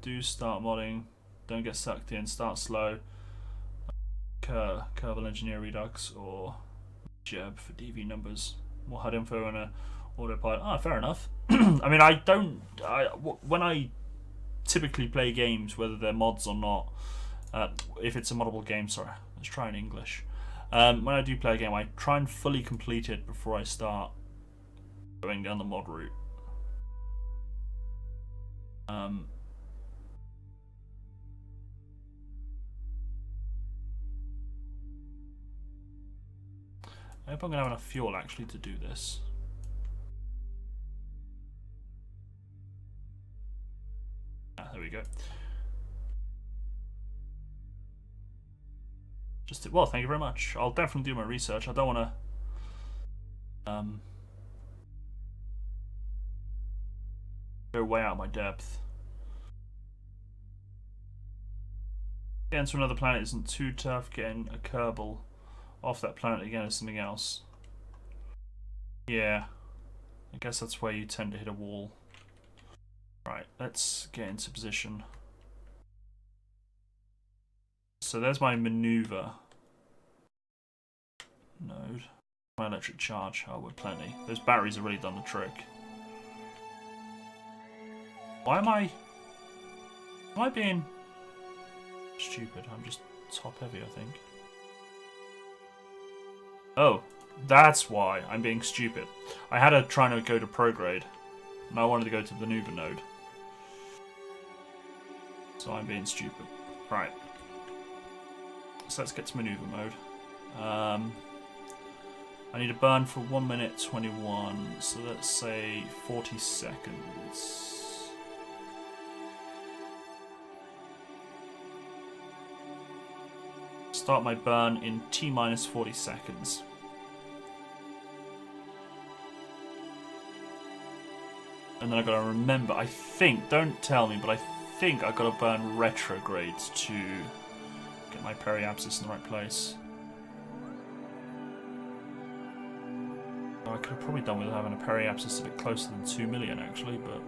do start modding, don't get sucked in, start slow. Kerbal Engineer Redux or Jeb for DV numbers. More HUD info and a autopilot. Ah, fair enough. I mean, when I typically play games, whether they're mods or not, if it's a moddable game, sorry, let's try in English. When I do play a game, I try and fully complete it before I start going down the mod route. I hope I'm going to have enough fuel actually to do this. Ah, there we go. Well, thank you very much. I'll definitely do my research. I don't want to go way out of my depth. Getting to another planet isn't too tough. Getting a Kerbal off that planet again is something else. Yeah, I guess that's where you tend to hit a wall. Right, let's get into position. So there's my maneuver node. My electric charge, oh, we're plenty. Those batteries have really done the trick. Why am I being stupid? I'm just top heavy, I think. Oh, that's why I'm being stupid. I had to try to go to prograde, and I wanted to go to the maneuver node. So I'm being stupid. Right. So let's get to maneuver mode. I need to burn for 1 minute 21, so let's say 40 seconds. Start my burn in T-minus 40 seconds. And then I gotta remember, I think, don't tell me, but I think I gotta burn retrogrades to get my periapsis in the right place. could have probably done with having a periapsis a bit closer than 2 million, actually, but...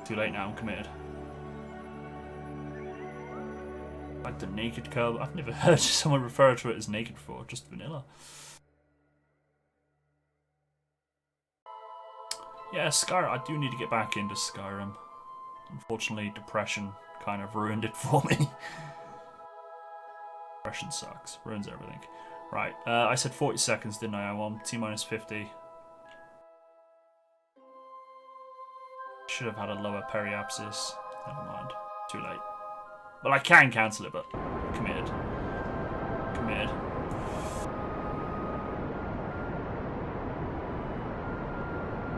Too late now, I'm committed. Like the naked Kerbal. I've never heard someone refer to it as naked before, just vanilla. Yeah, Skyrim. I do need to get back into Skyrim. Unfortunately, depression kind of ruined it for me. Depression sucks. Ruins everything. Right, I said 40 seconds, didn't I? I'm on T-minus 50. Should have had a lower periapsis. Never mind. Too late. Well, I can cancel it, but committed. Committed.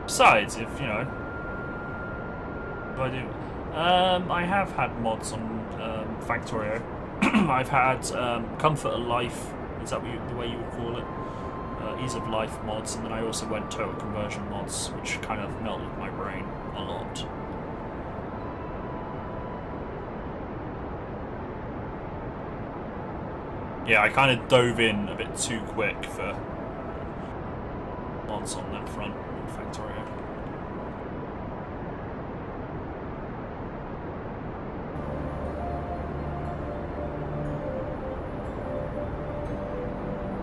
Besides, if, you know... What do I do? I have had mods on Factorio. I've had Comfort of Life, is that what the way you would call it? Ease of Life mods, and then I also went Total Conversion mods, which kind of melted my brain a lot. Yeah, I kind of dove in a bit too quick for mods on that front in Factorio.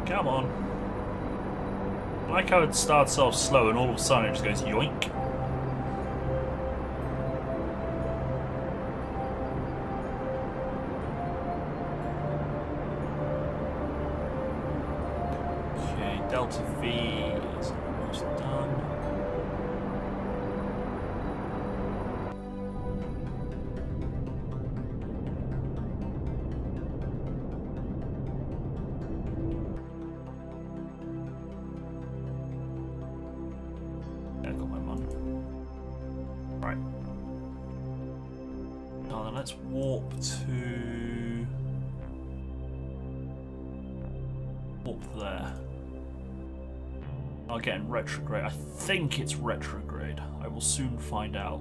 Come on. I like how it starts off slow and all of a sudden it just goes yoink. Okay, Delta V is almost done. Let's warp to... warp there. I'll get in retrograde. I think it's retrograde. I will soon find out.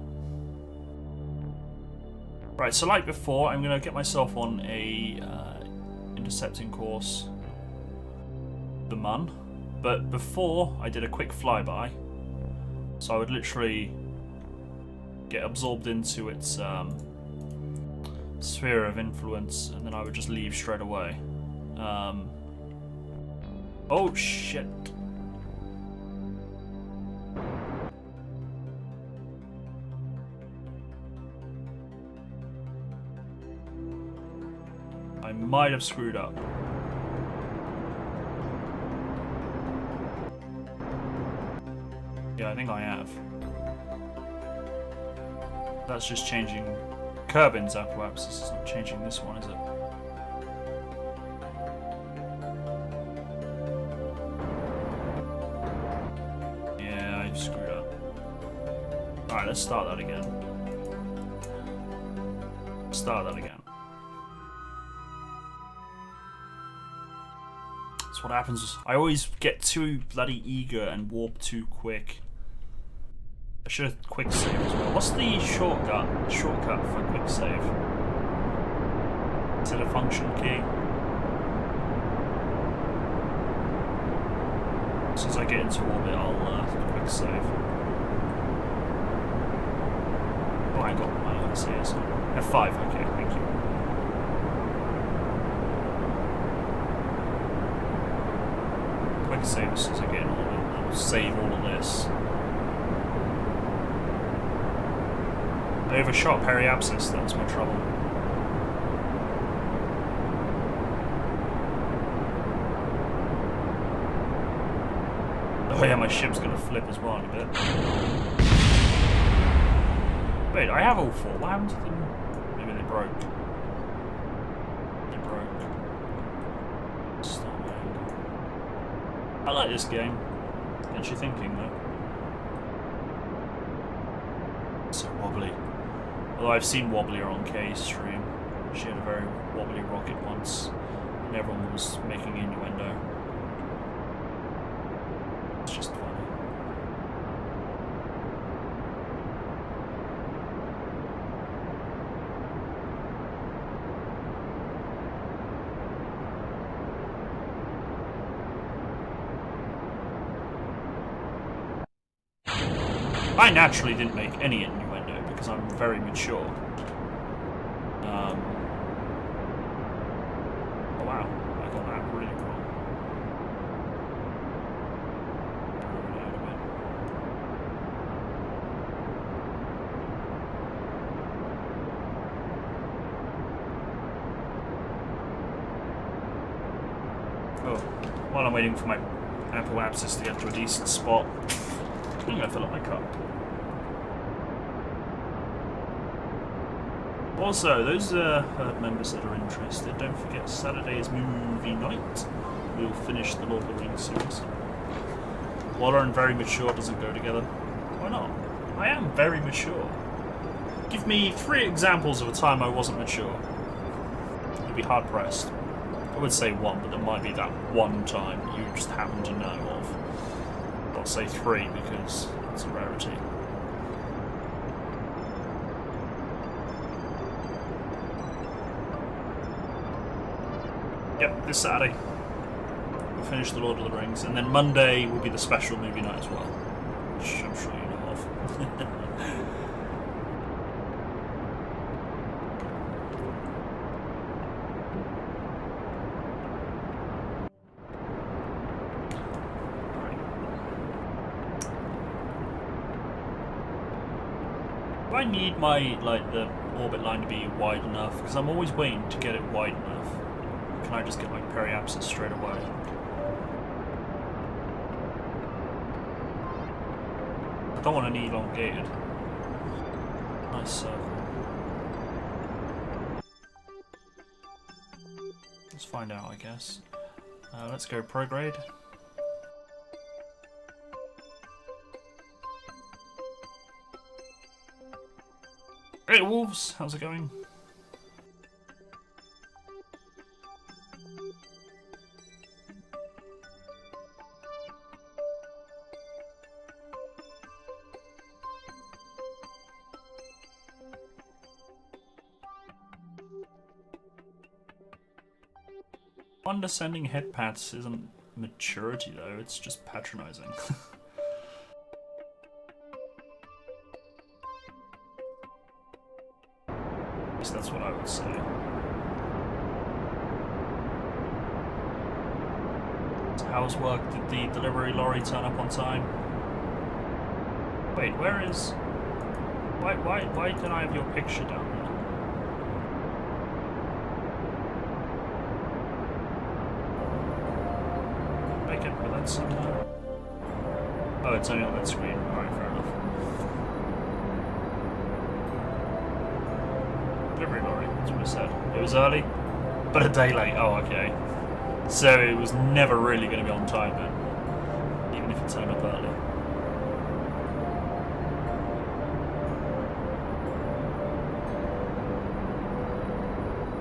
Right, so like before, I'm going to get myself on a intercepting course. The Mun. But before, I did a quick flyby. So I would literally get absorbed into its... sphere of influence, and then I would just leave straight away. Oh shit. I might have screwed up. Yeah, I think I have. That's just changing Kerbin's apoapsis. It's not changing this one, is it? Yeah, I've screwed up. Alright, let's start that again. Start that again. That's what happens. I always get too bloody eager and warp too quick. I should have quick save as well. What's the shortcut for quick save? Is it a function key? As soon as I get into orbit, I'll quick save. Oh, I got my let's see, so F5, okay, thank you. Quick save as soon as I get in orbit. I'll save all of this. I overshot periapsis, that's my trouble. Oh yeah, my ship's gonna flip as well in a bit. Wait, I have all four. What happened to them? Maybe they broke. They broke. Stop it. I like this game. Gets you thinking though. So wobbly. Although I've seen Wobblier on Kay's stream. She had a very wobbly rocket once, and everyone was making innuendo. It's just funny. I naturally didn't make any innuendo because I'm very mature. Oh wow, I got that really wrong. Oh, while I'm waiting for my Apple Access to get to a decent spot, I'm going to fill up my cup. Also, those members that are interested, don't forget Saturday's movie night. We'll finish the Lord of the Rings series. Walla and very mature doesn't go together. Why not? I am very mature. Give me 3 examples of a time I wasn't mature. You'd be hard pressed. I would say 1, but there might be that one time you just happen to know of. I'll say 3 because it's a rarity. Yep, this Saturday we'll finish the Lord of the Rings, and then Monday will be the special movie night as well, which I'm sure you know of. Do I need my, the orbit line to be wide enough? Because I'm always waiting to get it wide enough. Can I just get my periapsis straight away? I don't want an elongated. Nice circle. Let's find out, I guess. Let's go prograde. Hey Wolves, how's it going? Condescending head pats isn't maturity though, it's just patronizing. At least that's what I would say. So how's work? Did the delivery lorry turn up on time? Wait, where is... Why did I have your picture down there? I can put that somewhere. Oh, it's only on that screen. Alright, fair enough. Delivery lorry, that's what I said. It was early, but a day late. Oh, okay. So it was never really going to be on time then, even if it turned up early.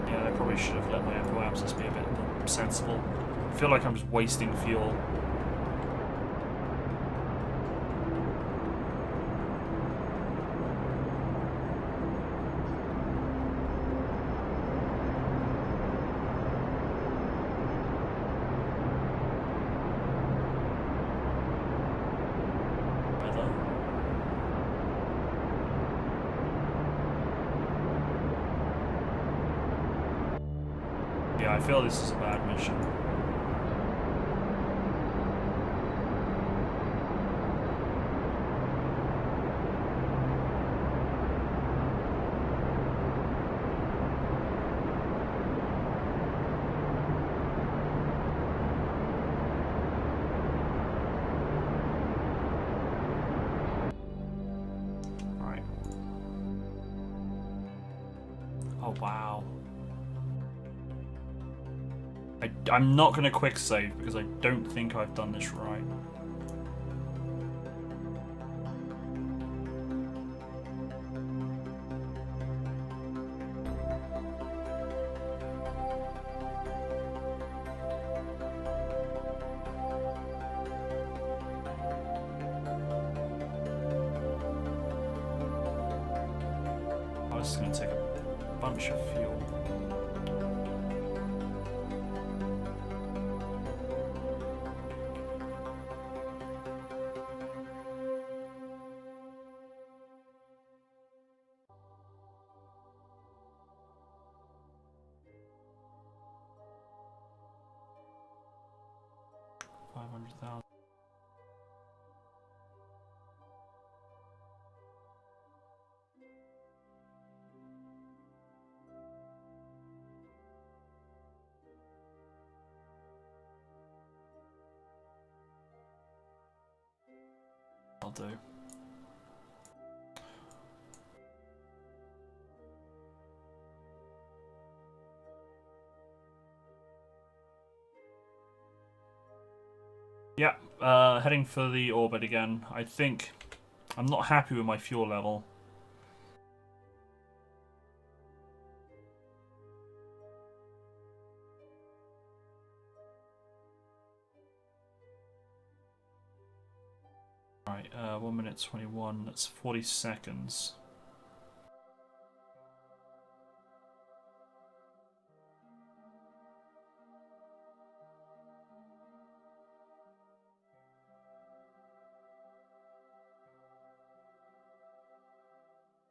Yeah, I probably should have let my Apple Access be a bit more sensible. I feel like I'm just wasting fuel. Yeah, I feel this is a bad mission. Alright. Oh, wow. I'm not going to quick save because I don't think I've done this right. Oh, this is going to take a bunch of fuel. 1,000. I'll do. Yeah, heading for the orbit again. I think I'm not happy with my fuel level. Right, 1 minute 21, that's 40 seconds.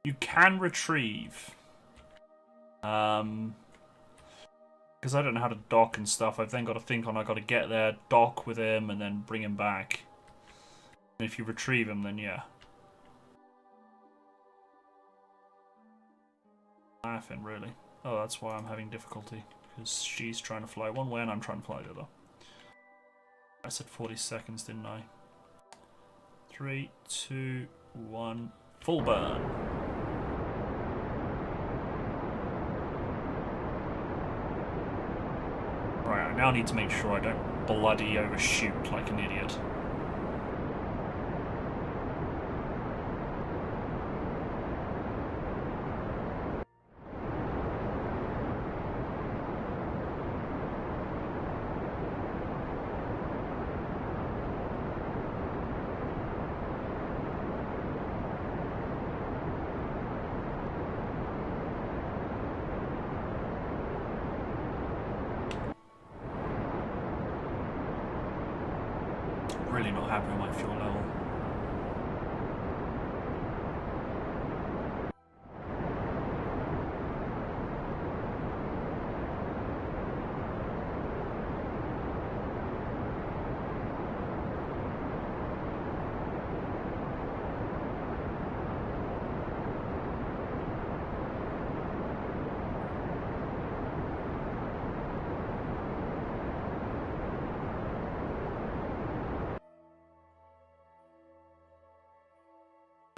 You can retrieve. Because I don't know how to dock and stuff, I've then got to think on, I've got to get there, dock with him, and then bring him back. And if you retrieve him, then yeah. Laughing, really. Oh, that's why I'm having difficulty. Because she's trying to fly one way and I'm trying to fly the other. I said 40 seconds, didn't I? 3, 2, 1, full burn. Right, I now need to make sure I don't bloody overshoot like an idiot. Really not happy with my fuel level.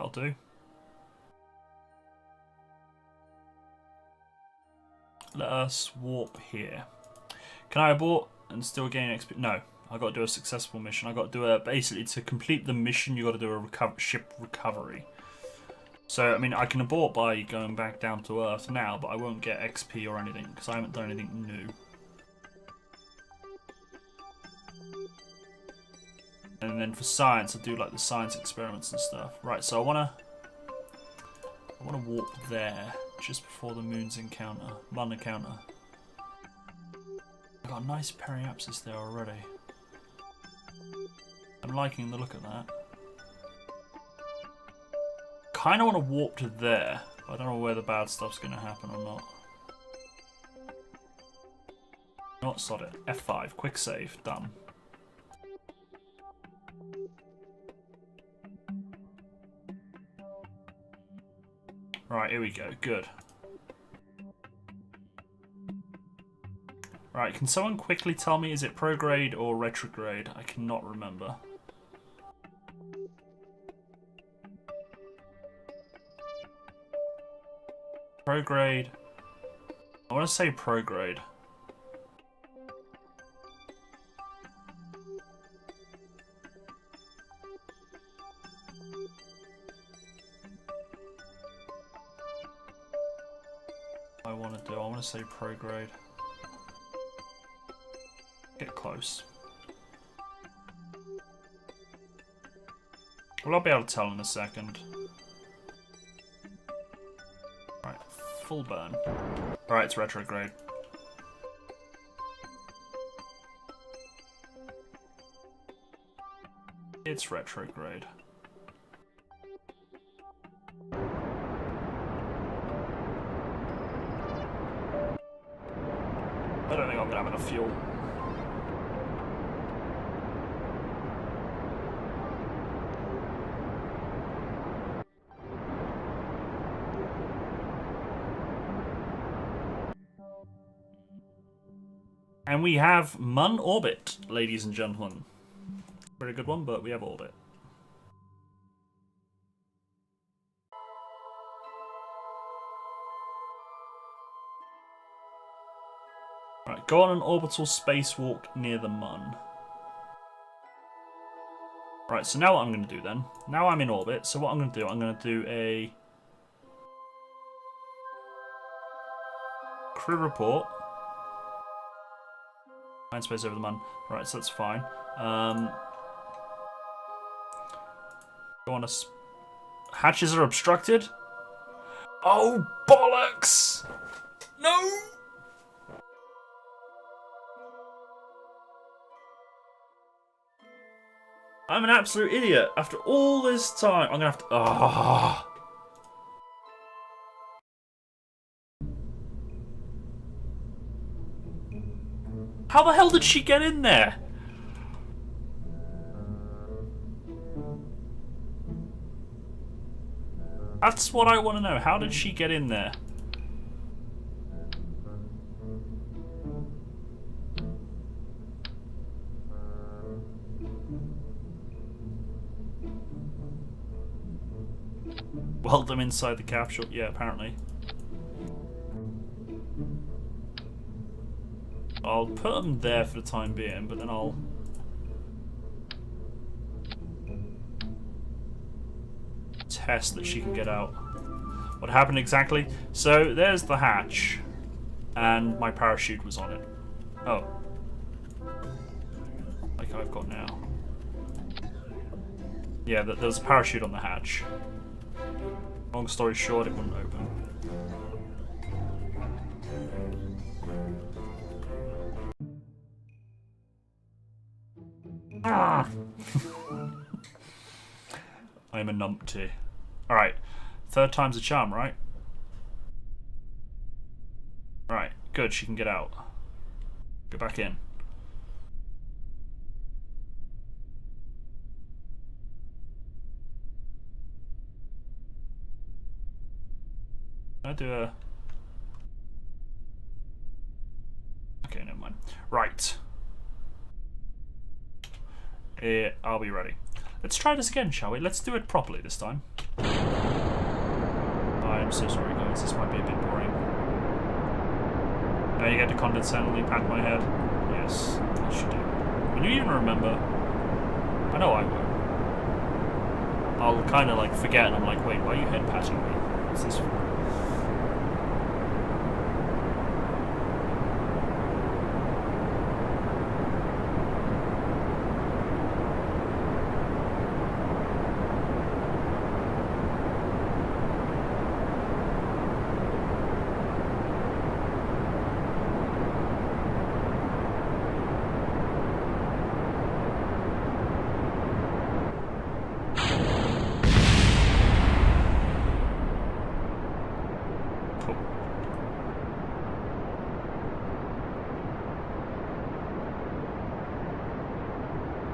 I'll do. Let us warp here. Can I abort and still gain XP? No, I got to do a successful mission. I got to do a basically to complete the mission. You got to do a ship recovery. So I mean, I can abort by going back down to Earth now, but I won't get XP or anything because I haven't done anything new. And then for science, I do like the science experiments and stuff. Right, so I wanna warp there just before the moon encounter. I got a nice periapsis there already. I'm liking the look of that. Kind of want to warp to there. But I don't know where the bad stuff's going to happen or not. Not sod it. F5, quick save, done. Right, here we go. Good. Right, can someone quickly tell me, is it prograde or retrograde? I cannot remember. Prograde. I want to say prograde. I want to say prograde. Get close. Well, I'll be able to tell in a second. Right, full burn. Alright, it's retrograde. It's retrograde. I don't think I'm gonna have enough fuel. And we have Mun orbit, ladies and gentlemen. Very good one, but we have orbit. Right, go on an orbital spacewalk near the Mun. Right, so now what I'm going to do then, now I'm in orbit, so what I'm going to do a crew report. Find space over the Mun. Right, so that's fine. Go on hatches are obstructed. Oh, bollocks! No! I'm an absolute idiot. After all this time, I'm gonna have to. Ah. How the hell did she get in there? That's what I want to know. How did she get in there? Weld them inside the capsule. Yeah, apparently. I'll put them there for the time being, but then I'll... test that she can get out. What happened exactly? So, there's the hatch. And my parachute was on it. Oh. Like I've got now. Yeah, there's a parachute on the hatch. Long story short, it wouldn't open. I'm a numpty. Alright. Third time's a charm, right? Right. Good, she can get out. Go back in. I do a... Okay, never mind. Right. I'll be ready. Let's try this again, shall we? Let's do it properly this time. I'm so sorry, guys. This might be a bit boring. Now you get to condescendingly pat my head. Yes, I should do. Can you even remember? I know I will. I'll kind of like forget and I'm like, wait, why are you head patting me? What's this for?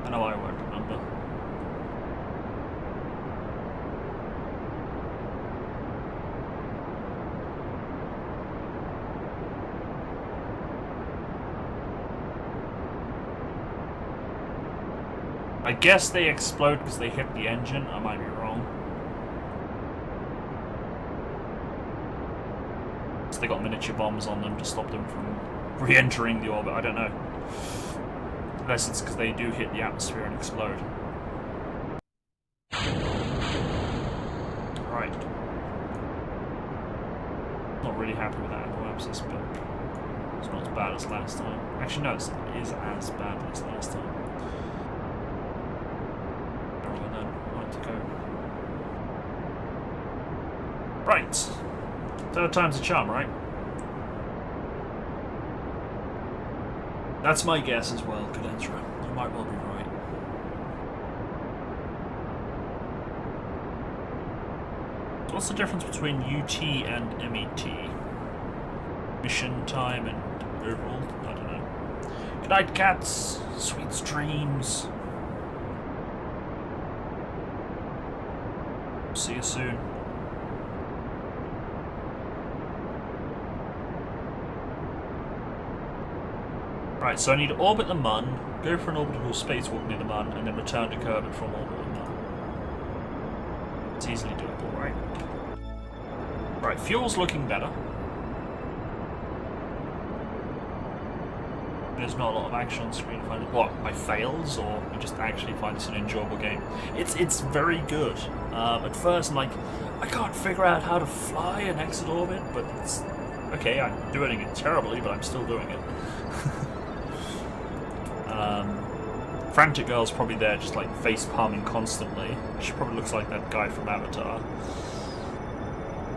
I know I won't remember. I guess they explode because they hit the engine. I might be wrong. So they got miniature bombs on them to stop them from re-entering the orbit. I don't know. Unless it's because they do hit the atmosphere and explode. Right. Not really happy with that apoapsis, but it's not as bad as last time. Actually, no, it is as bad as last time. Rather than want to go. Right. Third time's a charm, right? That's my guess as well, Cadentra. You might well be right. What's the difference between UT and MET? Mission time and overall? I don't know. Good night, cats. Sweet dreams. See you soon. Right, so I need to orbit the Mun, go for an orbital spacewalk near the Mun, and then return to Kerbal from orbit the Mun. It's easily doable, right? Right, fuel's looking better. There's not a lot of action on screen. What, my fails, or you just actually find this an enjoyable game? It's very good. At first, I'm like, I can't figure out how to fly and exit orbit, but it's okay. I'm doing it terribly, but I'm still doing it. Frantic Girl's probably there, just like face palming constantly. She probably looks like that guy from Avatar.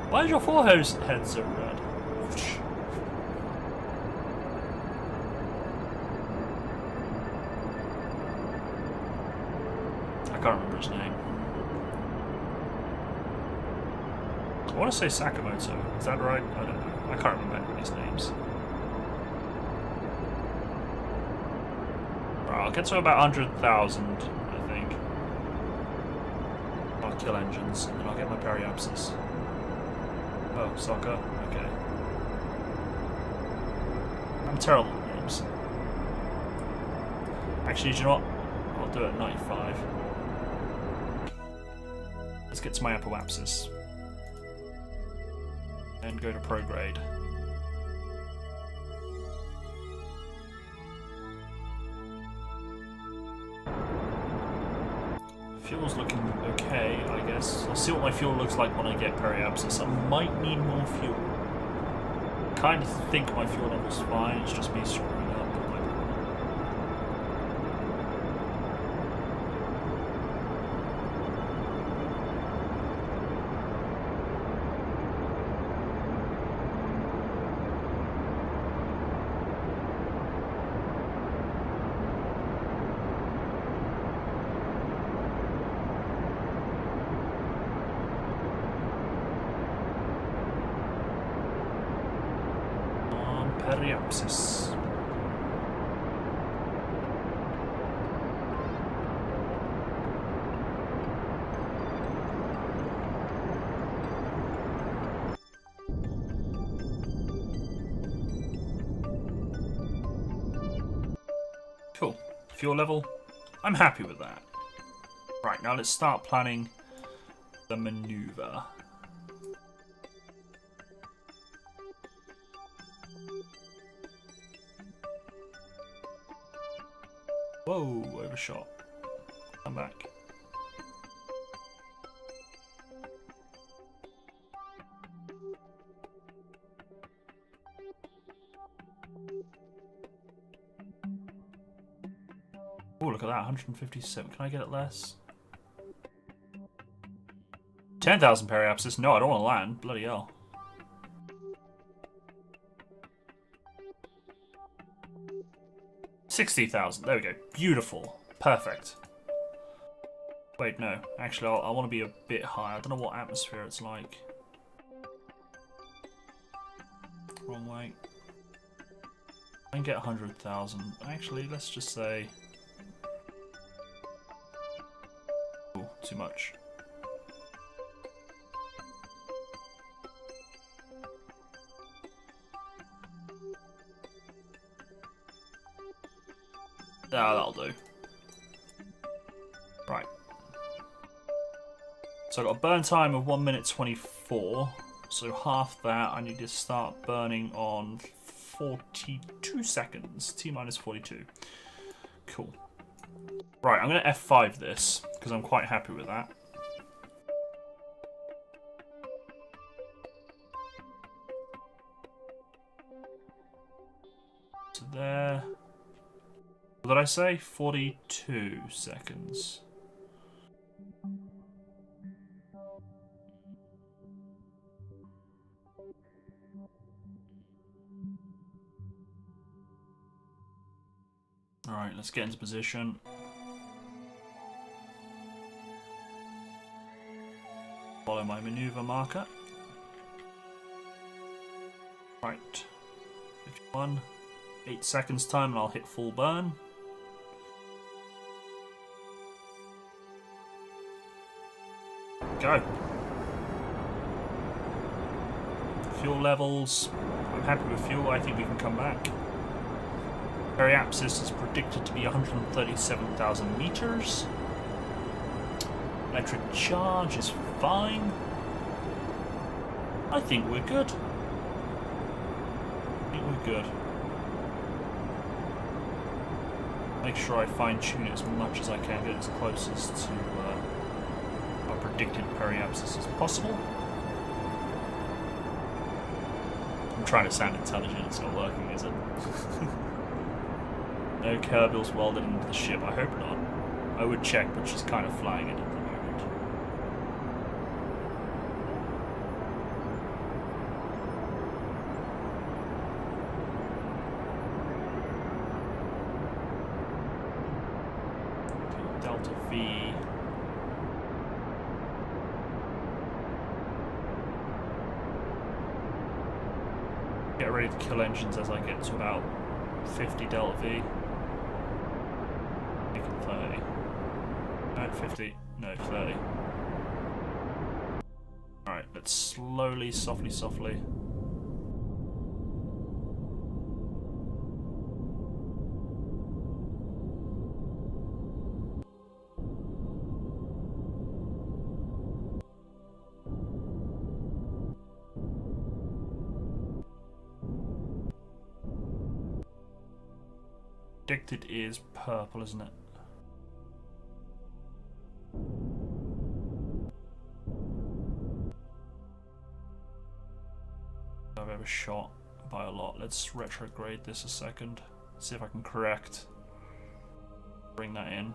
Why is your forehead so red? I can't remember his name. I want to say Sakamoto. Is that right? I don't know. I can't remember anybody's names. Right, I'll get to about 100,000, I think. I'll kill engines, and then I'll get my periapsis. Oh, soccer? Okay. I'm terrible at names. Actually, do you know what? I'll do it at 95. Let's get to my apoapsis. And go to prograde. Fuel's looking okay, I guess. I'll see what my fuel looks like when I get periapsis. I might need more fuel. I kind of think my fuel level's fine, it's just me screwing up. Periapsis. Cool. Fuel level. I'm happy with that. Right, now let's start planning the maneuver. Whoa, overshot. Come back. Oh, look at that, 157. Can I get it less? 10,000 periapsis. No, I don't want to land. Bloody hell. $60,000. There we go. Beautiful. Perfect. Wait, no. Actually, I want to be a bit higher. I don't know what atmosphere it's like. Wrong way. I can get 100,000. Actually, let's just say... Oh, too much. Ah, that'll do. Right. So I've got a burn time of 1 minute 24. So half that, I need to start burning on 42 seconds. T minus 42. Cool. Right, I'm going to F5 this, because I'm quite happy with that. So there... What did I say? 42 seconds. Alright, let's get into position. Follow my maneuver marker. Right. 51. 8 seconds time and I'll hit full burn. Go. Fuel levels. I'm happy with fuel. I think we can come back. Periapsis is predicted to be 137,000 meters. Electric charge is fine. I think we're good. Make sure I fine-tune it as much as I can, get as close as to our predicted periapsis as possible. I'm trying to sound intelligent, it's not working, is it? No Kerbals welded into the ship, I hope not. I would check, but she's kind of flying it at the moment. Delta V. Get ready to kill engines as I get to about 50 Delta V. Make it 30. No, 50. No, 30. Alright, let's slowly, softly. Predicted is purple, isn't it? I've ever shot by a lot. Let's retrograde this a second. See if I can correct. Bring that in.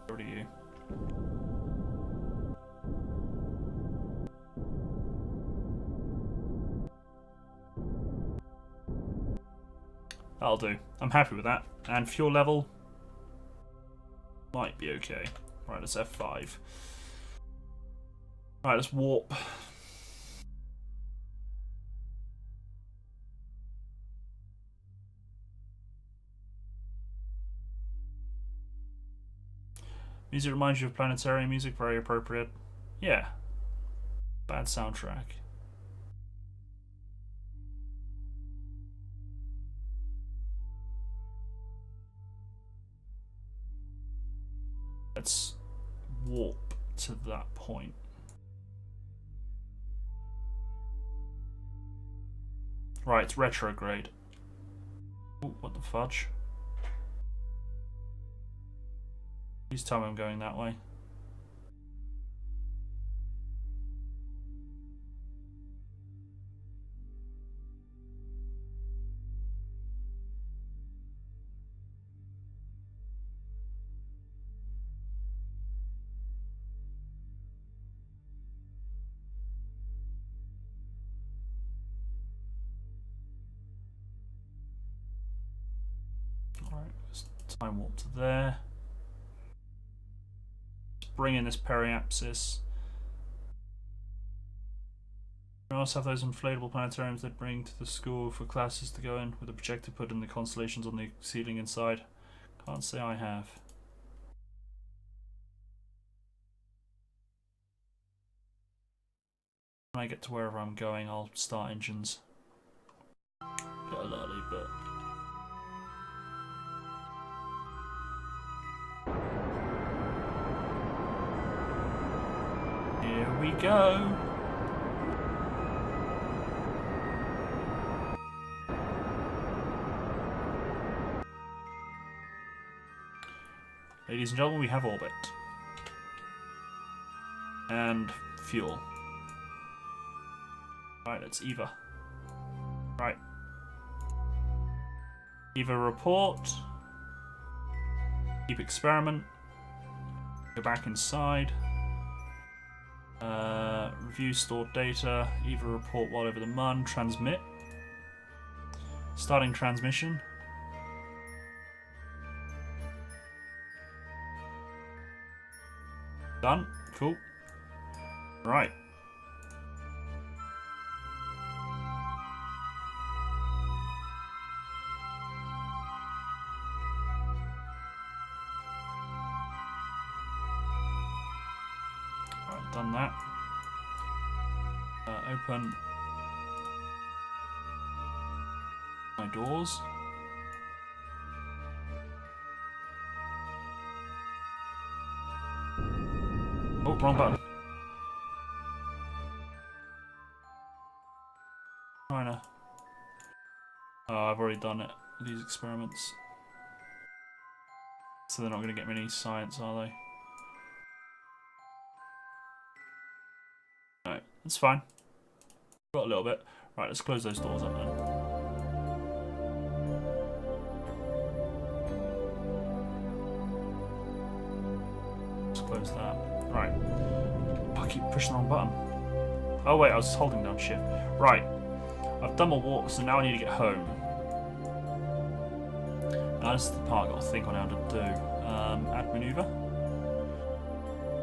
Over to you. That'll do. I'm happy with that. And fuel level might be okay. Right, let's F5. Right, let's warp. Music reminds you of planetary music, very appropriate. Yeah. Bad soundtrack. Let's warp to that point. Right, it's retrograde. Ooh, what the fudge? Please tell me I'm going that way. Alright, let's time warp to there. Bring in this periapsis. We also have those inflatable planetariums that bring to the school for classes to go in with a projector put in the constellations on the ceiling inside. Can't say I have. When I get to wherever I'm going, I'll start engines. Get a little early, but here we go. Ladies and gentlemen, we have orbit. And fuel. Right, let's EVA. Right. EVA report. Keep experiment. Go back inside. Review stored data. EVA report while over the MUN. Transmit. Starting transmission. Done. Cool. Right. Done that. Open my doors. Oh, wrong button. Trying to. Oh, I've already done it. These experiments. So they're not going to get me any science, are they? No, that's fine. Got a little bit. Right, let's close those doors up then. Let's close that. Right. Oh, I keep pushing the wrong button. Oh wait, I was holding down shift. Right. I've done my walk, so now I need to get home. Now this is the part I've got to think on how to do. Add maneuver.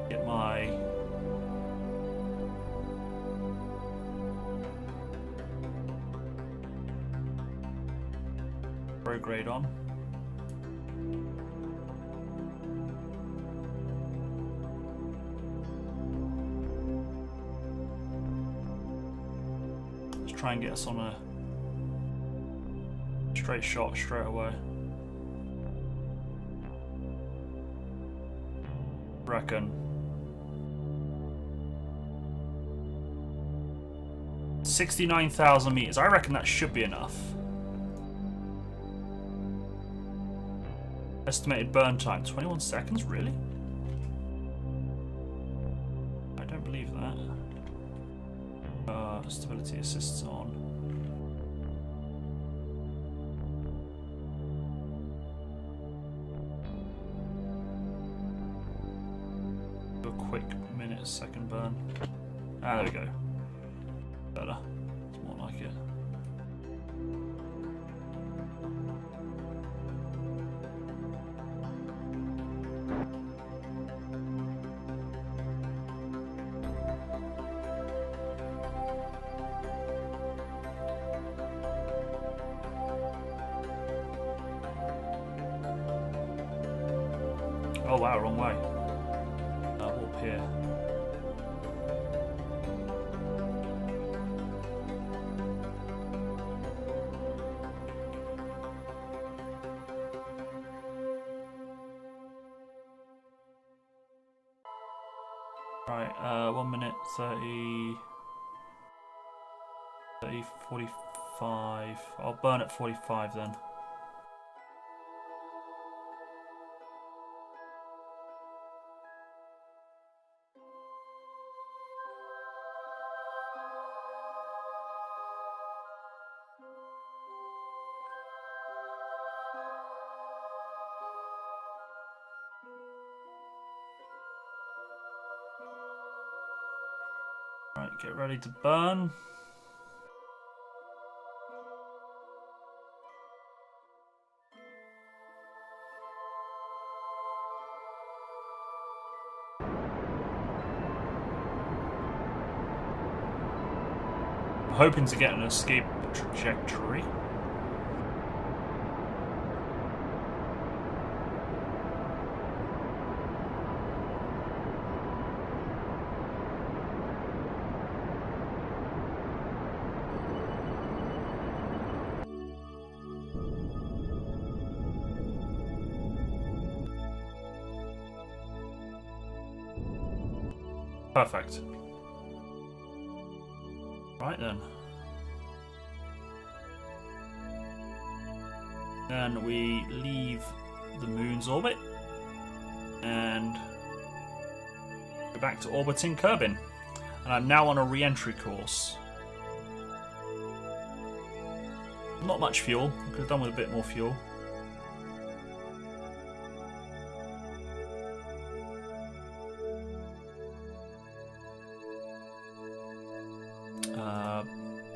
Get my... prograde on. Let's try and get us on a straight shot straight away. Reckon 69,000 meters. I reckon that should be enough. Estimated burn time 21 seconds. Really? I don't believe that. Stability assists on. Quick minute, second burn. Ah, there we go. Better. It's more like it. Oh wow, wrong way. Up here. Right, 1 minute 30, 45. I'll burn at 45 then. Right, get ready to burn. I'm hoping to get an escape trajectory. Perfect. Right then. Then we leave the moon's orbit and go back to orbiting Kerbin. And I'm now on a re-entry course. Not much fuel. I could have done with a bit more fuel.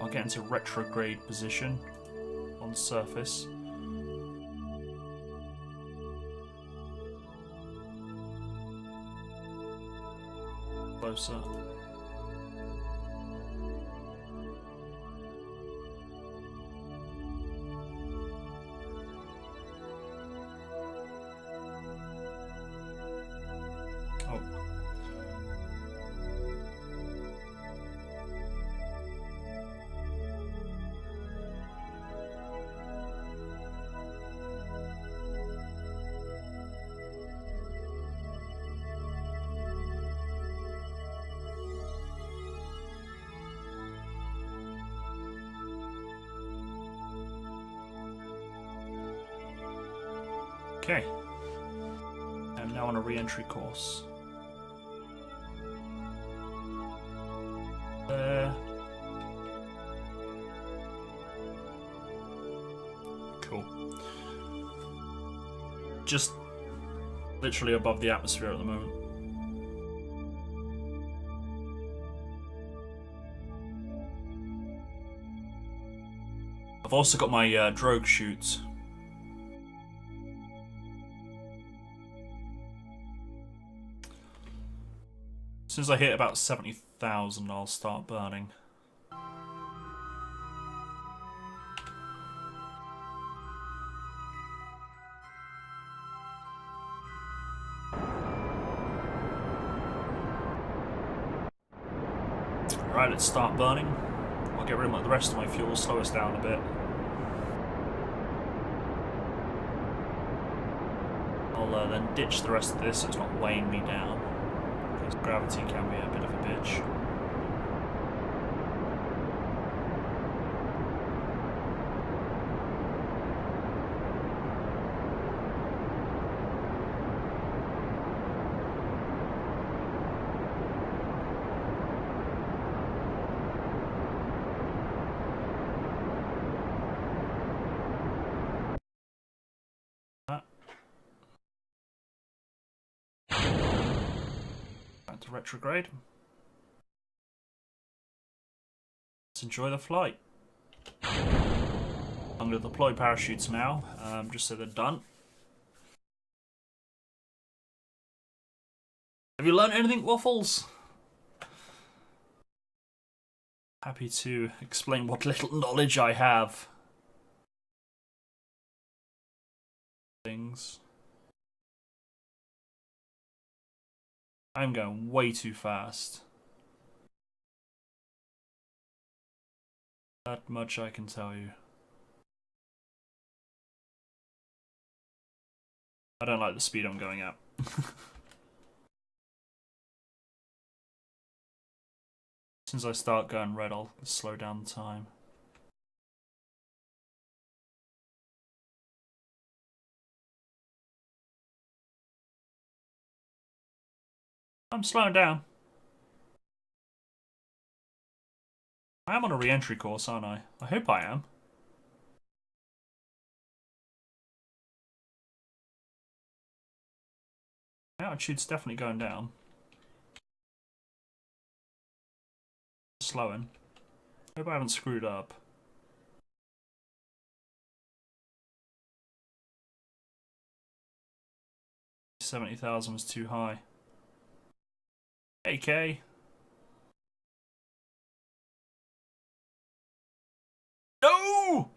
I'll get into retrograde position on surface. Closer. Okay. I'm now on a re-entry course. Cool. Just literally above the atmosphere at the moment. I've also got my drogue chutes. As soon as I hit about 70,000, I'll start burning. Right, let's start burning. I'll get rid of the rest of my fuel, slow us down a bit. I'll then ditch the rest of this so it's not weighing me down, because gravity can be a bit of a bitch. Back to retrograde. Let's enjoy the flight. I'm going to deploy parachutes now, just so they're done. Have you learned anything, Waffles? Happy to explain what little knowledge I have. Things. I'm going way too fast. That much I can tell you. I don't like the speed I'm going at. Since I start going red, I'll slow down the time. I'm slowing down. I am on a re-entry course, aren't I? I hope I am. My altitude's definitely going down. Slowing. Hope I haven't screwed up. 70,000 was too high. AK. No!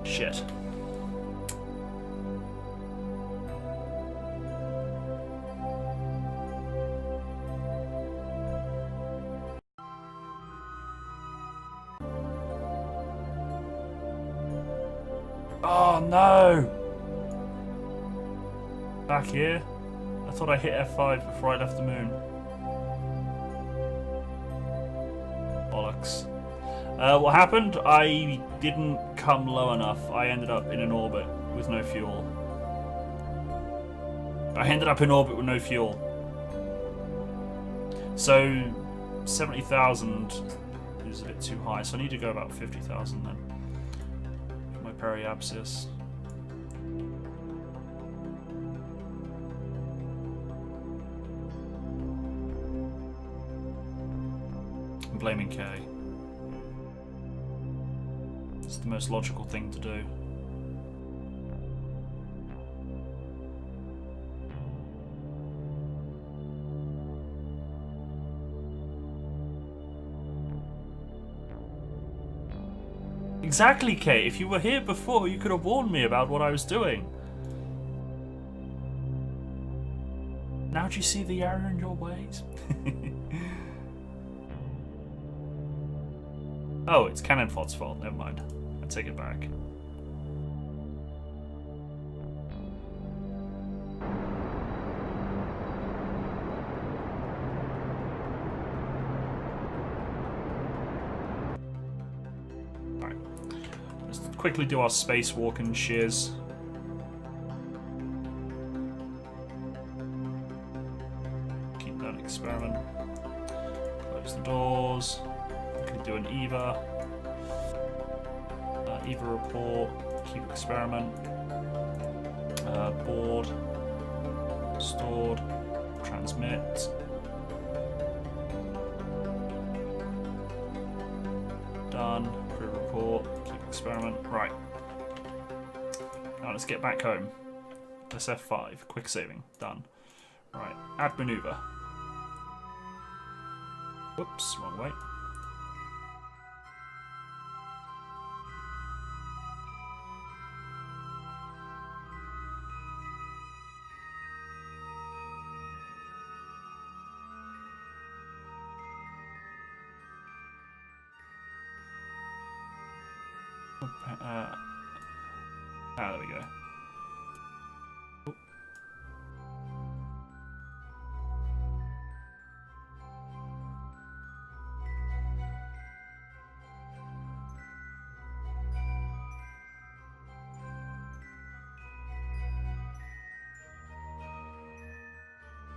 Shit. Oh no! Back here? I thought I hit F5 before I left the moon. Bollocks. What happened? I didn't come low enough. I ended up in an orbit with no fuel. So 70,000 is a bit too high, so I need to go about 50,000 then. For my periapsis. I'm blaming K. It's the most logical thing to do. Exactly, Kate. If you were here before, you could have warned me about what I was doing. Now do you see the error in your ways? Oh, it's Cannon Fod's fault. Never mind. I take it back. Alright. quickly do our spacewalk and shears. Keep that experiment. Close the doors. We can do an EVA. EVA report. Keep experiment. Board. Stored. Transmit. Done. Crew report. Keep experiment. Right. Now let's get back home. Let's F5. Quick saving. Done. Right. Add maneuver. Whoops. Wrong way. There we go. Oh.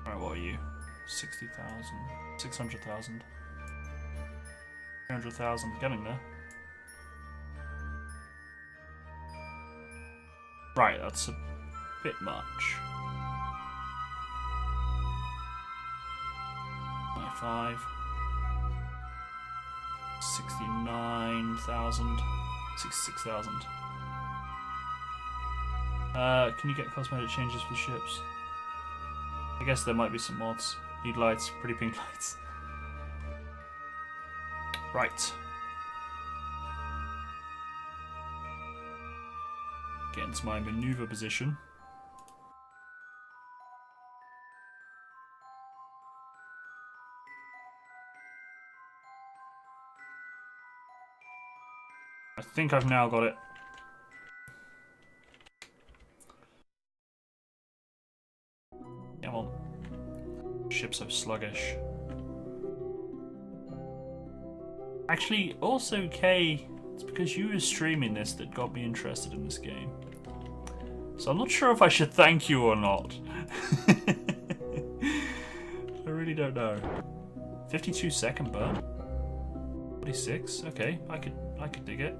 Alright, what are you? 60,000, 600,000, 300,000, getting there. Right, that's a bit much. 95, 69,000, 66,000. Can you get cosmetic changes for ships? I guess there might be some mods. Need lights, pretty pink lights. Right. Get into my maneuver position. I think I've now got it. Come on. Ship's so sluggish. Actually, also, Kay, it's because you were streaming this that got me interested in this game. So I'm not sure if I should thank you or not. I really don't know. 52-second burn. 46. Okay, I could dig it.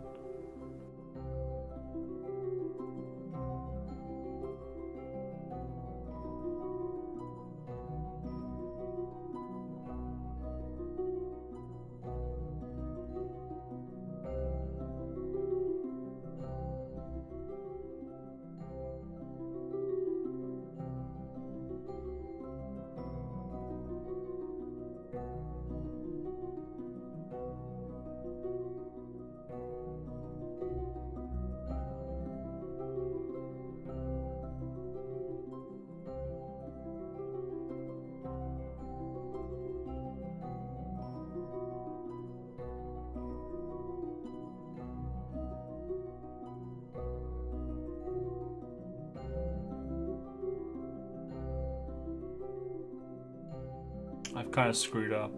I've kind of screwed up.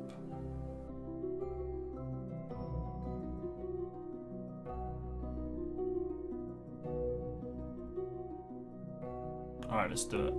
Alright, let's do it.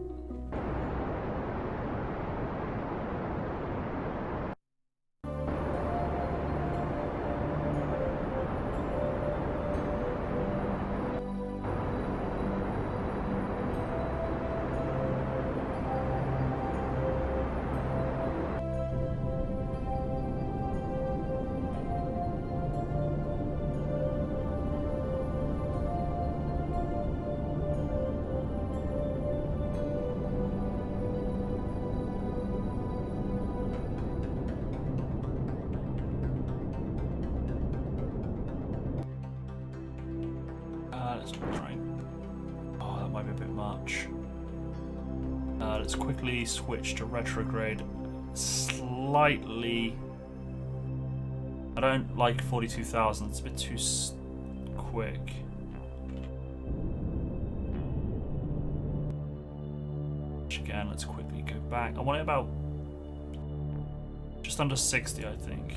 Let's try. Oh, that might be a bit much. Let's quickly switch to retrograde. Slightly. I don't like 42,000. It's a bit too quick. Again, let's quickly go back. I want it about just under 60, I think.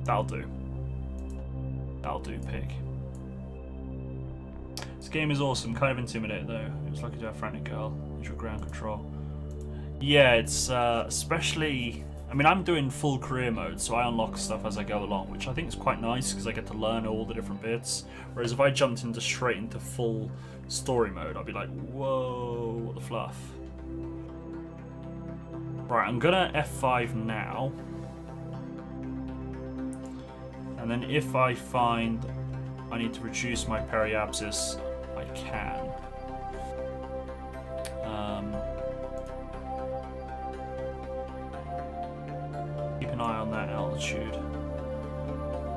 That'll do. That'll do, pig. This game is awesome. Kind of intimidating though. It was lucky to have Frantic Girl as your ground control. Yeah, it's especially. I mean, I'm doing full career mode, so I unlock stuff as I go along, which I think is quite nice because I get to learn all the different bits. Whereas if I jumped straight into full story mode, I'd be like, whoa, what the fluff. Right, I'm gonna F5 now. And then if I find I need to reduce my periapsis, I can. Keep an eye on that altitude.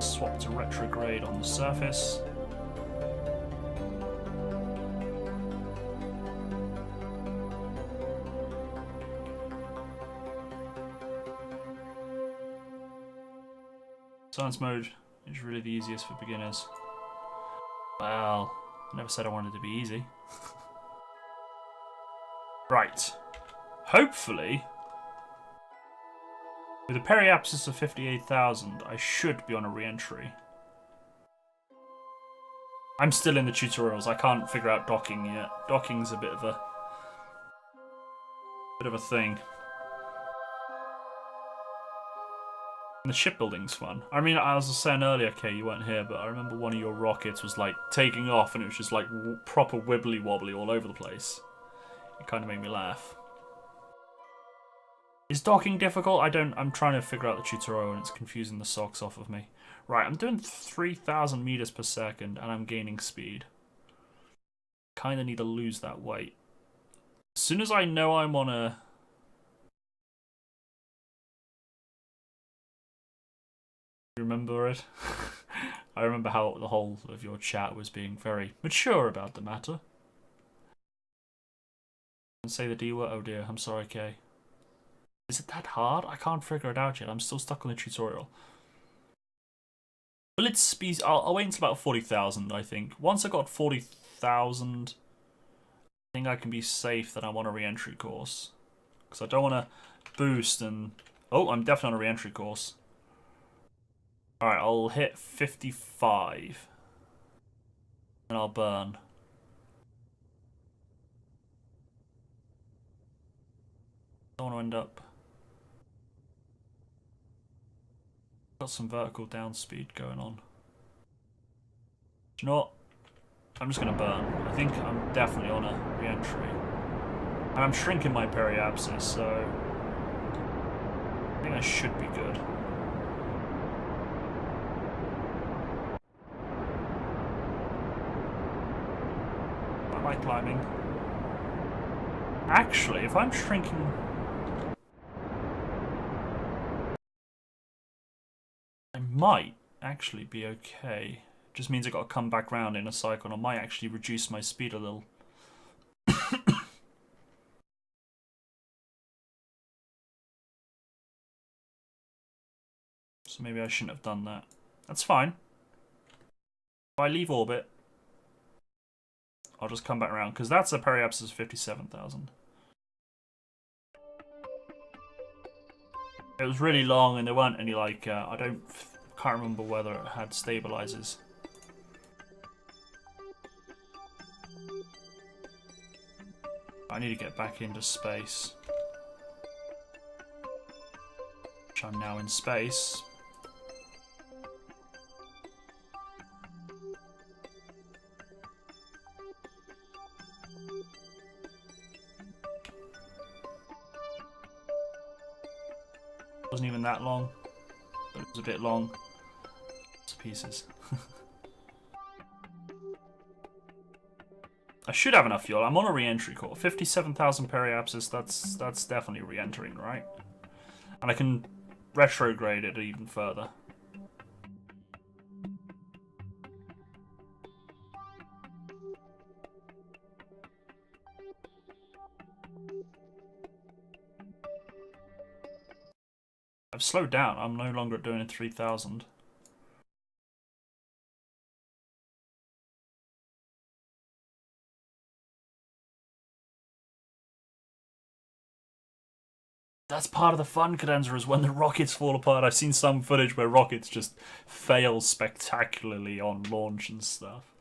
Swap to retrograde on the surface. Science mode is really the easiest for beginners. Well, I never said I wanted it to be easy. Right. Hopefully, with a periapsis of 58,000, I should be on a re-entry. I'm still in the tutorials. I can't figure out docking yet. Docking's a bit of a thing. And the shipbuilding's fun. I mean, I was saying earlier, Kay, you weren't here, but I remember one of your rockets was like taking off and it was just like proper wibbly wobbly all over the place. It kind of made me laugh. Is docking difficult? I'm trying to figure out the tutorial and it's confusing the socks off of me. Right, I'm doing 3,000 meters per second and I'm gaining speed. Kind of need to lose that weight. As soon as I know I'm on a... Remember it? I remember how the whole of your chat was being very mature about the matter. And say the D word. Oh dear, I'm sorry, Kay. Is it that hard? I can't figure it out yet. I'm still stuck on the tutorial. Will it speed? I'll wait until about 40,000, I think. Once I got 40,000, I think I can be safe that I'm on a re-entry course. Because I don't want to boost and... Oh, I'm definitely on a re-entry course. Alright, I'll hit 55. And I'll burn. Don't want to end up... Got some vertical down speed going on. Do you know what? I'm just going to burn. I think I'm definitely on a re-entry. And I'm shrinking my periapsis, so... I think I should be good. Am I climbing? Actually, if I'm shrinking... I might actually be okay. Just means I got to come back round in a cycle, and I might actually reduce my speed a little. So maybe I shouldn't have done that. That's fine. If I leave orbit, I'll just come back around, because that's a periapsis of 57,000. It was really long, and there weren't any, like, can't remember whether it had stabilizers. I need to get back into space. Which I'm now in space. Wasn't even that long, but it was a bit long. It's pieces. I should have enough fuel. I'm on a re-entry core. 57,000 periapsis, that's definitely re-entering, right? And I can retrograde it even further. I've slowed down. I'm no longer doing it 3,000. That's part of the fun, Cadenza, is when the rockets fall apart. I've seen some footage where rockets just fail spectacularly on launch and stuff.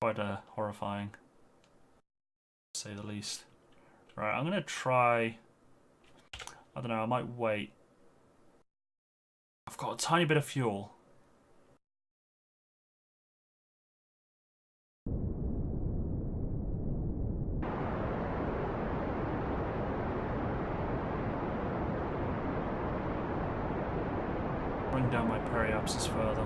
Quite horrifying, to say the least. Right, I'm gonna try. I don't know. I might wait. I've got a tiny bit of fuel. Bring down my periapsis further.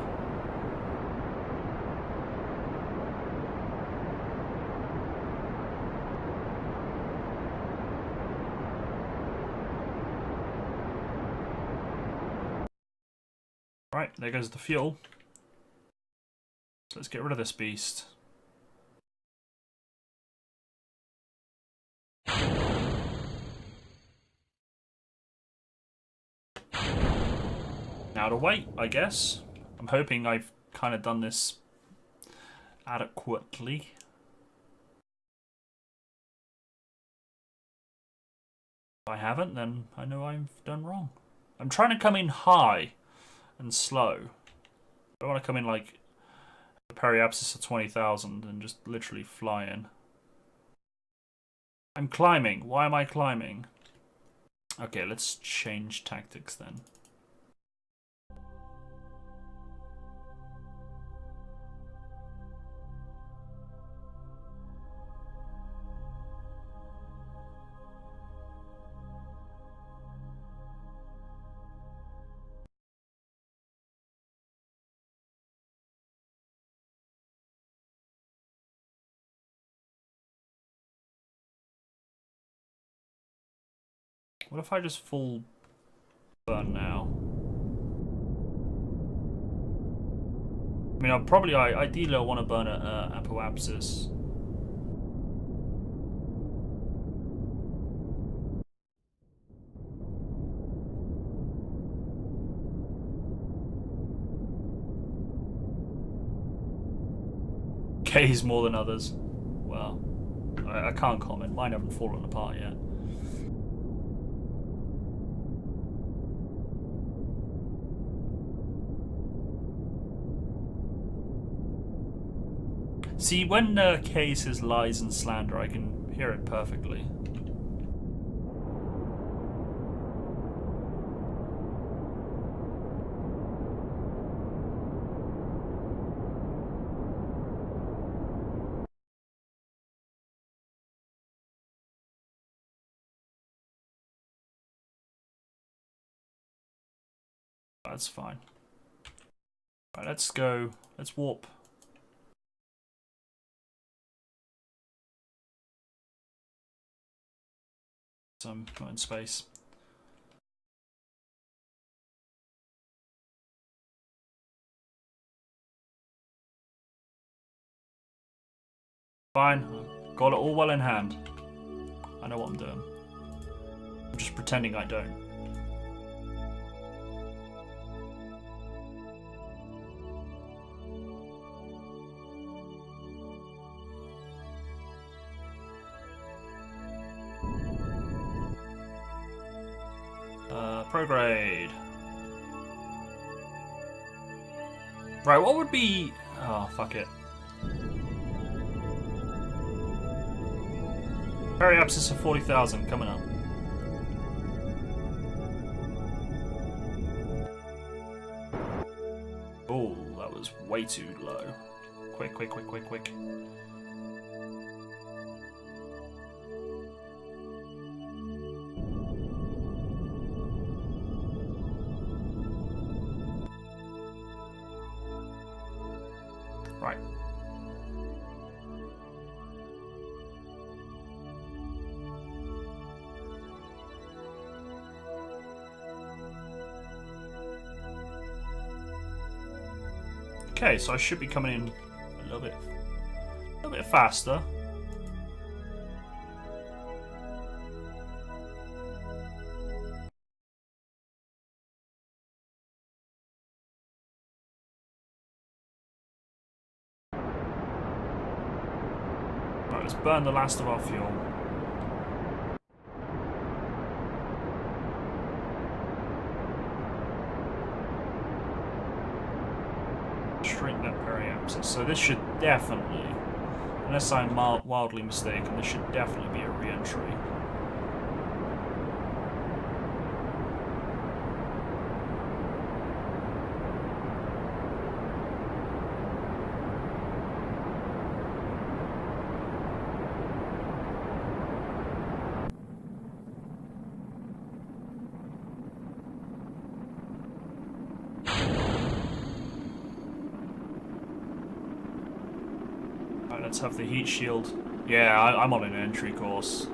Right, there goes the fuel. So let's get rid of this beast. Now to wait, I guess. I'm hoping I've kind of done this adequately. If I haven't, then I know I've done wrong. I'm trying to come in high and slow. I don't want to come in like a periapsis of 20,000 and just literally fly in. I'm climbing. Why am I climbing? Okay, let's change tactics then. What if I just full burn now? I mean, ideally I want to burn at apoapsis. K's more than others. Well, I can't comment. Mine haven't fallen apart yet. See, when K says lies and slander, I can hear it perfectly. That's fine. Right, let's go. Let's warp. So I'm not in space. Fine. Got it all well in hand. I know what I'm doing. I'm just pretending I don't. Prograde. Right, what would be... Oh, fuck it. Periapsis of 40,000 coming up. Oh, that was way too low. Quick, quick, quick, quick, quick. Right. Okay, so I should be coming in a little bit faster. Right, let's burn the last of our fuel. So this should definitely, unless I'm wildly mistaken, this should definitely be a re-entry. Let's have the heat shield. Yeah, I'm on an entry course.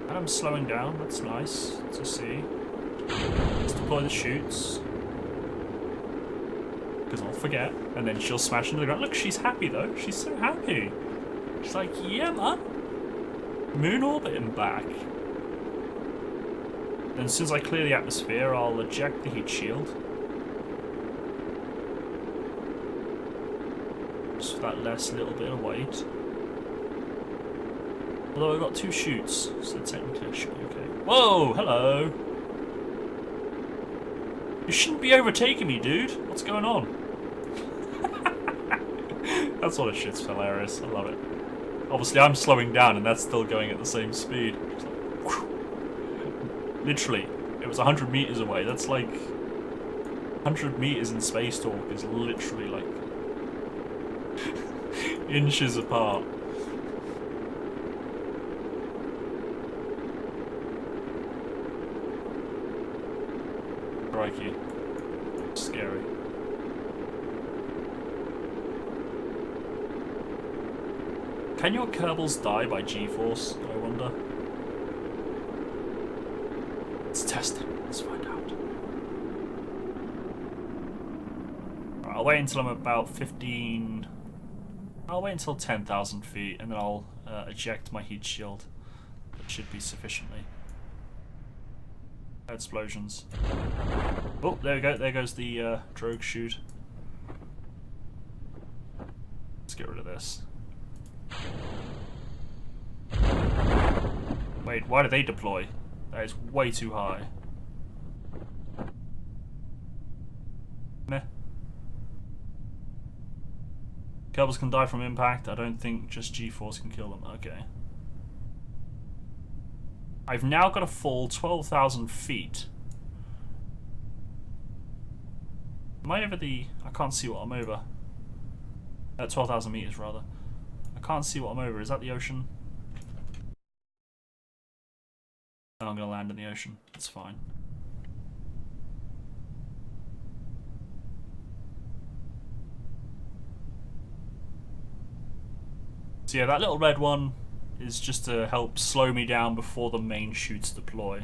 And I'm slowing down, that's nice to see. Let's deploy the chutes. Because I'll forget, and then she'll smash into the ground. Look, she's happy though, she's so happy. She's like, yeah man, moon orbiting back. Then as soon as I clear the atmosphere, I'll eject the heat shield. Just for that last little bit of weight. Although I've got 2 chutes, so technically I should be okay. Whoa, hello! You shouldn't be overtaking me, dude. What's going on? That sort of shit's hilarious. I love it. Obviously, I'm slowing down, and that's still going at the same speed. Literally, it was 100 meters away. That's like 100 meters in space talk is literally like inches apart. Crikey. Scary. Can your Kerbals die by G-force, I wonder? Let's test it. Let's find out. Right, I'll wait until I'm about 15... I'll wait until 10,000 feet and then I'll eject my heat shield. That should be sufficiently. Explosions. Oh, there we go. There goes the drogue chute. Let's get rid of this. Wait, why do they deploy? That is way too high. Meh. Kerbals can die from impact. I don't think just G-force can kill them. Okay. I've now got to fall 12,000 feet. Am I over the... I can't see what I'm over. 12,000 meters, rather. I can't see what I'm over. Is that the ocean? No, I'm going to land in the ocean. It's fine. So yeah, that little red one is just to help slow me down before the main chutes deploy.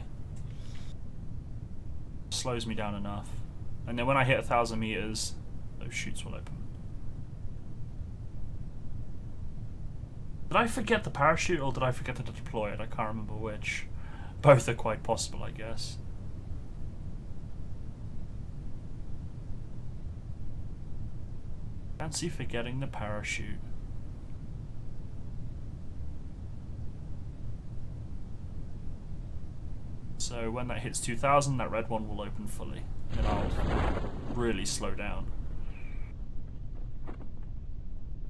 Slows me down enough. And then when I hit 1,000 meters, those chutes will open. Did I forget the parachute or did I forget to deploy it? I can't remember which. Both are quite possible, I guess. Fancy forgetting the parachute. So when that hits 2,000, that red one will open fully. And I'll really slow down.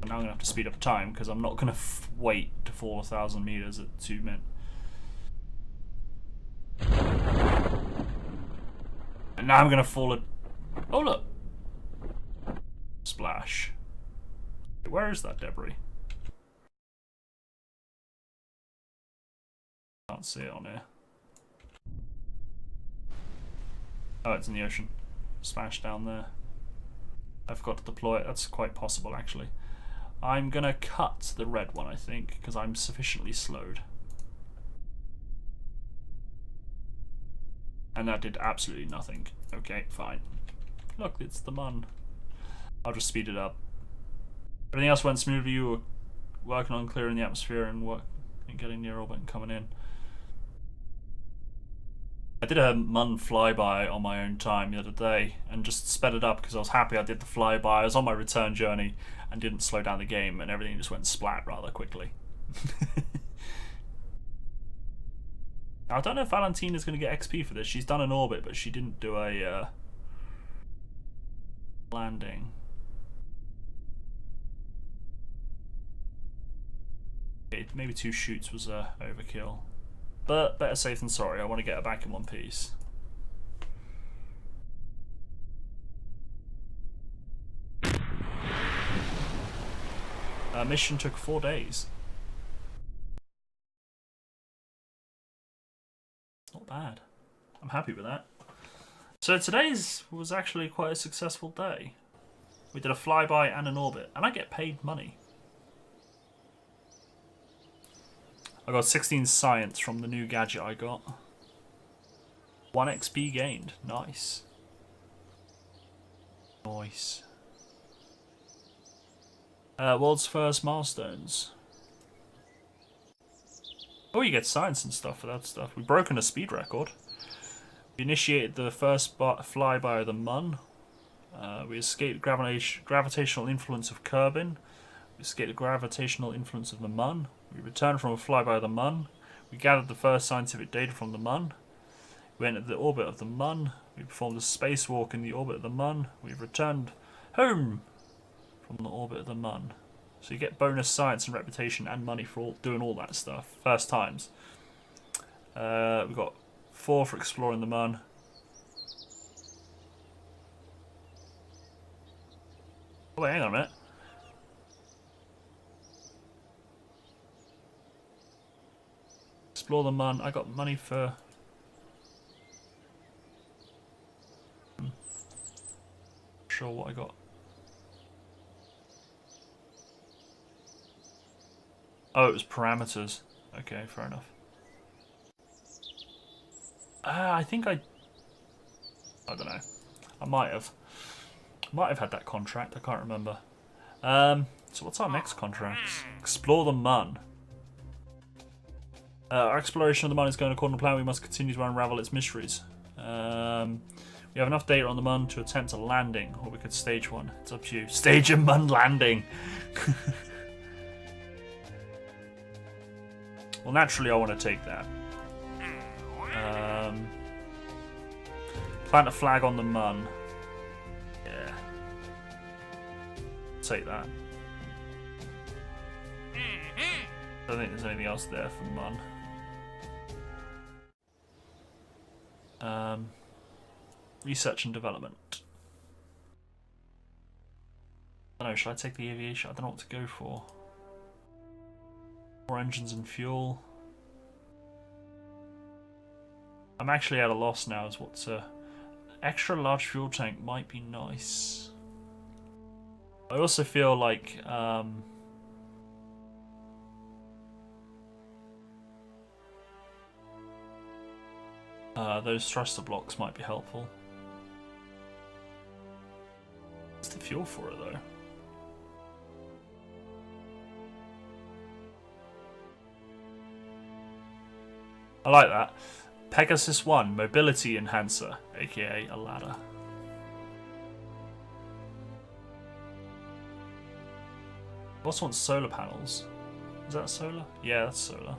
And now I'm going to have to speed up time because I'm not going to wait to fall 1,000 meters at 2 minutes. And now I'm going to fall at... Oh, look! Splash. Where is that debris? Can't see it on here. Oh, it's in the ocean. Smash down there. I forgot to deploy it. That's quite possible, actually. I'm going to cut the red one, I think, because I'm sufficiently slowed. And that did absolutely nothing. Okay, fine. Look, it's the mun. I'll just speed it up. Everything else went smoothly. You were working on clearing the atmosphere and getting near orbit and coming in. I did a mun flyby on my own time the other day and just sped it up because I was happy I did the flyby. I was on my return journey and didn't slow down the game and everything just went splat rather quickly. I don't know if Valentina's going to get XP for this. She's done an orbit, but she didn't do a landing. Okay, maybe 2 shoots was overkill. But better safe than sorry. I want to get her back in one piece. Mission took 4 days. Not bad. I'm happy with that. So today's was actually quite a successful day. We did a flyby and an orbit, and I get paid money. I got 16 science from the new gadget I got. 1 XP gained. Nice. Nice. World's first milestones. Oh, you get science and stuff for that stuff. We've broken a speed record. We initiated the first flyby of the Mun. We escaped gravitational influence of Kerbin. We escaped the gravitational influence of the Mun. We returned from a flyby of the Mun. We gathered the first scientific data from the Mun. We entered the orbit of the Mun. We performed a spacewalk in the orbit of the Mun. We've returned home from the orbit of the Mun. So you get bonus science and reputation and money for doing all that stuff. First times. We got 4 for exploring the Mun. Oh wait, hang on a minute. Explore the Mun. I got money for... Sure what I got. Oh, it was parameters. Okay, fair enough. I think I don't know. I might have had that contract. I can't remember. So what's our next contract? Explore the Mun. Our exploration of the Mun is going according to plan. We must continue to unravel its mysteries. We have enough data on the Mun to attempt a landing, or we could stage one. It's up to you. Stage a Mun landing. Well, naturally, I want to take that. Plant a flag on the Mun. Yeah. Take that. I don't think there's anything else there for Mun. Research and development. I don't know, should I take the aviation? I don't know what to go for. More engines and fuel. I'm actually at a loss now as what's extra large fuel tank might be nice. I also feel like those thruster blocks might be helpful. What's the fuel for it though? I like that. Pegasus 1, Mobility Enhancer, aka a ladder. Boss wants solar panels. Is that solar? Yeah, that's solar.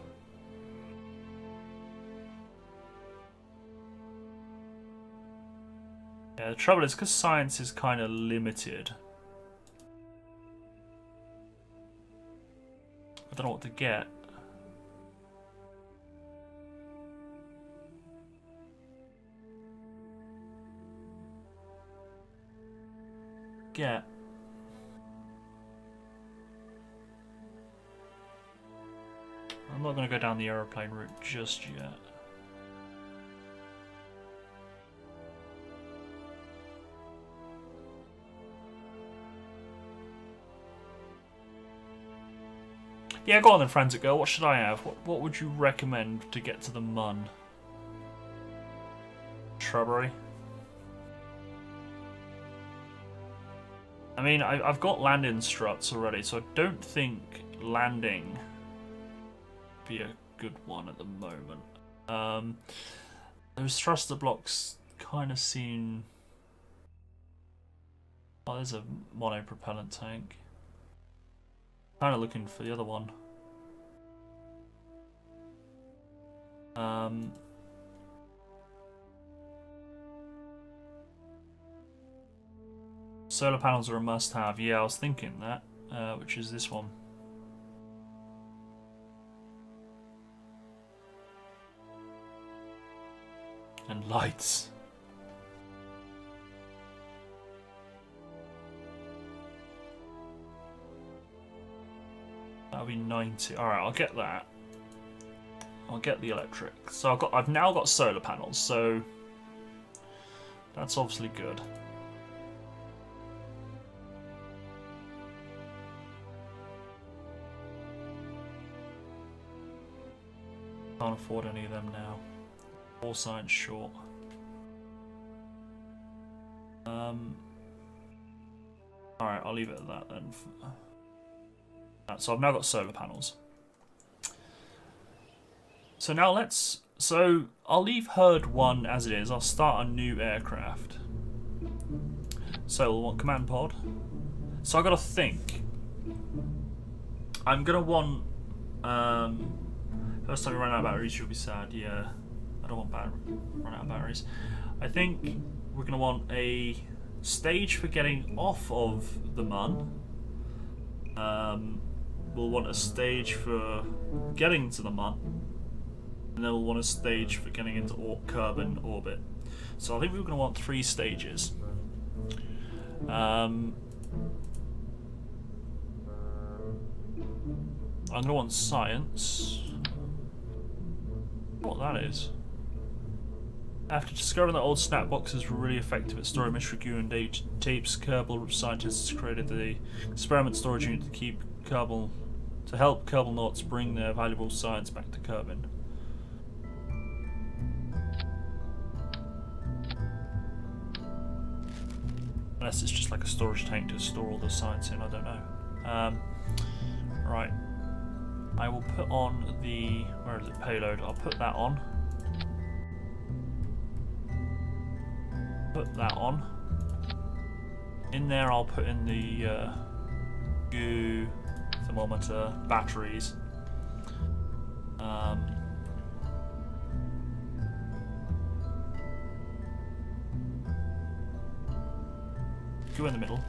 Yeah, the trouble is because science is kind of limited. I don't know what to get. I'm not going to go down the aeroplane route just yet. Yeah, go on then, Frantic Girl. What should I have? What would you recommend to get to the Mun? Shrubbery? I mean, I've got landing struts already, so I don't think landing would be a good one at the moment. Those thruster blocks kind of seem... Oh, there's a monopropellant tank. Kind of looking for the other one. Solar panels are a must-have. Yeah, I was thinking that, which is this one. And lights. That'll be 90. All right, I'll get that. I'll get the electric. So I've now got solar panels. So that's obviously good. Can't afford any of them now. All science short. Alright, I'll leave it at that then. So I've now got solar panels. So now let's... So I'll leave Herd 1 as it is. I'll start a new aircraft. So we'll want command pod. So I've got to think. I'm going to want... First time we run out of batteries, you'll be sad. Yeah, I don't want run out of batteries. I think we're going to want a stage for getting off of the Mun. We'll want a stage for getting to the Mun. And then we'll want a stage for getting into Kerbal orbit. So I think we're going to want 3 stages. I'm going to want science. What that is. After discovering that old snap boxes were really effective at storing mystery goo and tapes, Kerbal scientists created the experiment storage unit to help Kerbal nauts bring their valuable science back to Kerbin. Unless it's just like a storage tank to store all the science in, I don't know. Right. I will put on the... Where is it? Payload. I'll put that on. Put that on. In there I'll put in the goo, thermometer, batteries. Goo in the middle.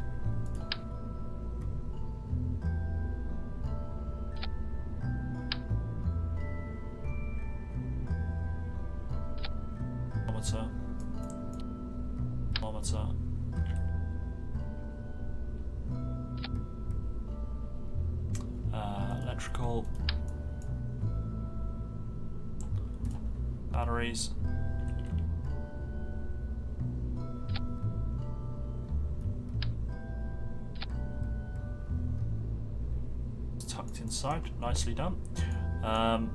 Thermometer. Electrical. Batteries. It's tucked inside, nicely done. And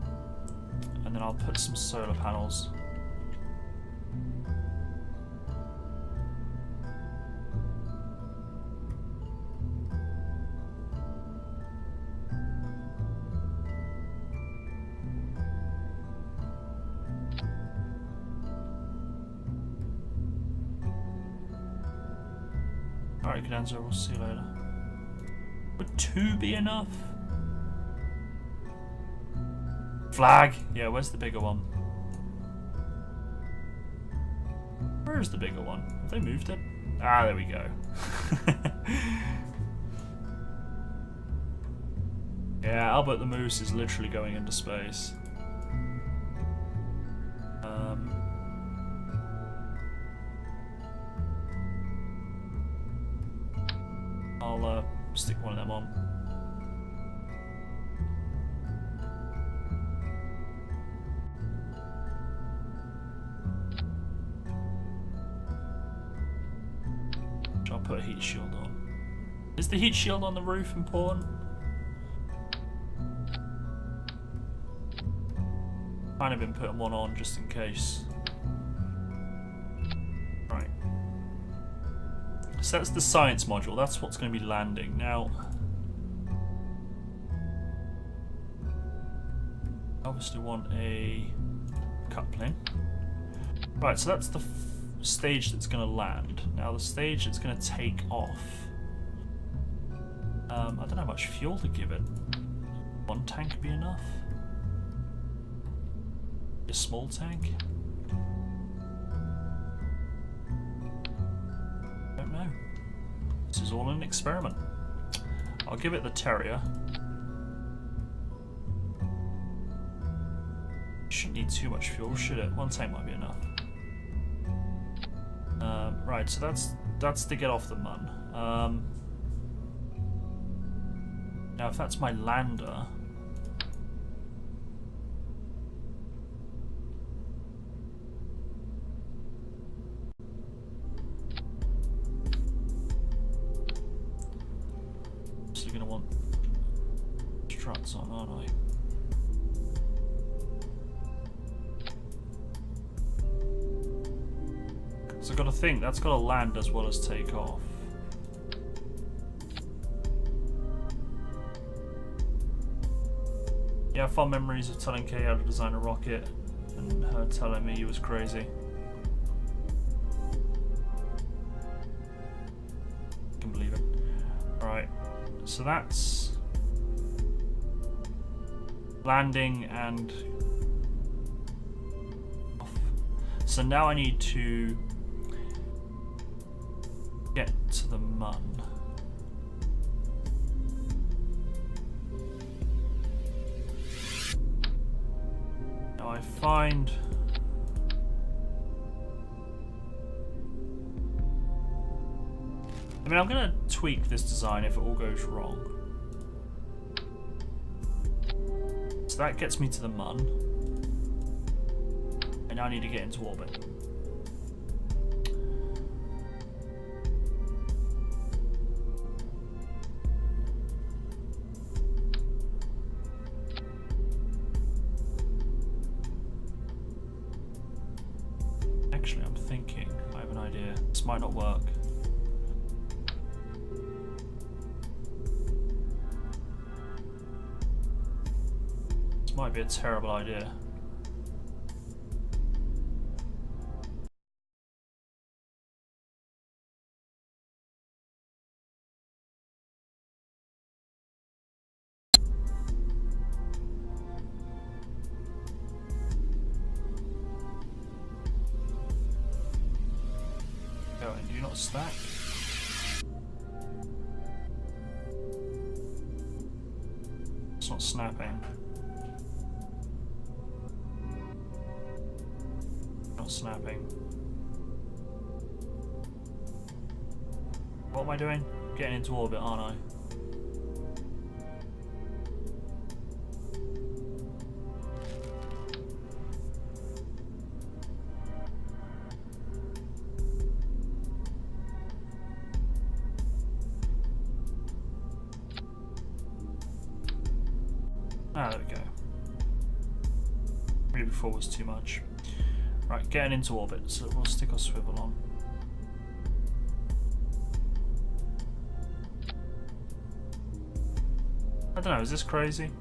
then I'll put some solar panels. Alright, Cadenza, we'll see you later. Would 2 be enough? Flag! Yeah, where's the bigger one? Where is the bigger one? Have they moved it? Ah, there we go. Yeah, Albert the Moose is literally going into space. I'll stick one of them on. I'll put a heat shield on. Is the heat shield on the roof important? Kind of been putting one on just in case. Right. So that's the science module. That's what's going to be landing. Now, obviously want a coupling. Right, so that's the stage that's going to land. Now the stage that's going to take off. I don't know how much fuel to give it. 1 tank would be enough. A small tank? Don't know. This is all an experiment. I'll give it the Terrier. Shouldn't need too much fuel, should it? One tank might be enough. Right, so that's to get off the Mun. Now, if that's my lander, I'm still gonna want struts on, aren't I? So I've got to think that's got to land as well as take off. Yeah, fond memories of telling Kay how to design a rocket and her telling me he was crazy. I can believe it. Alright, so that's landing and off. So now I need to get to the Mun. Now I find I mean, I'm gonna tweak this design if it all goes wrong. So that gets me to the Mun. And now I need to get into orbit. Actually, I'm thinking, I have an idea. This might not work. This might be a terrible idea. Oh, and do you not stack? It's not snapping. Not snapping. What am I doing? Getting into orbit, aren't I? Ah, there we go. Really before was too much. Right, getting into orbit, so we'll stick our swivel on. I don't know, is this crazy?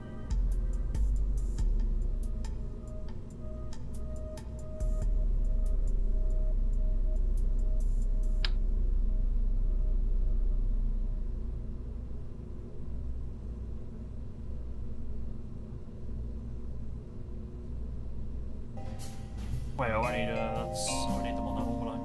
Wait, I won't need I won't need them on that one, will I?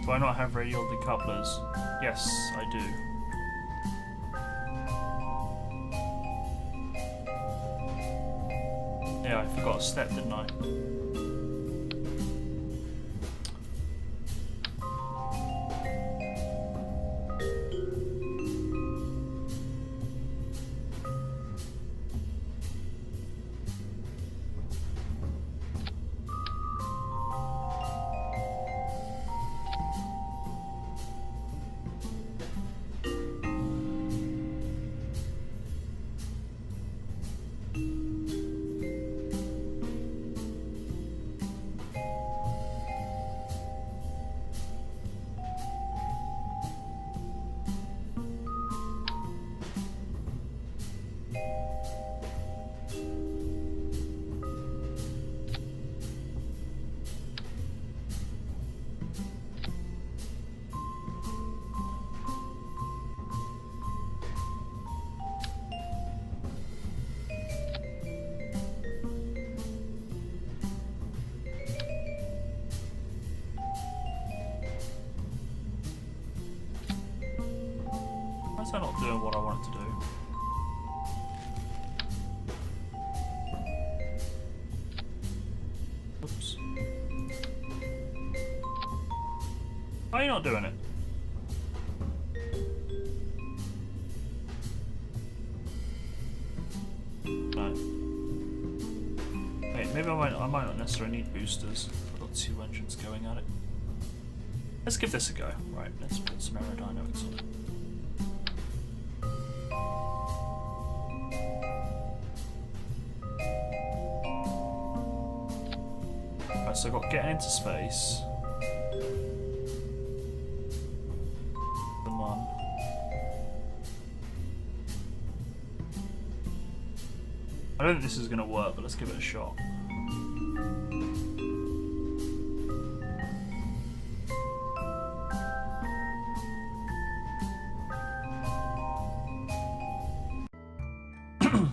Do I not have radial decouplers? Yes, I do. Yeah, I forgot a step, didn't I? is that not doing what I want it to do? Oops. Why are you not doing it? No. Wait, maybe I might not necessarily need boosters. I've got 2 engines going at it. Let's give this a go. Right, let's put some aerodynamics on it. Right, so I've got getting into space. Come on. I don't think this is going to work, but let's give it a shot.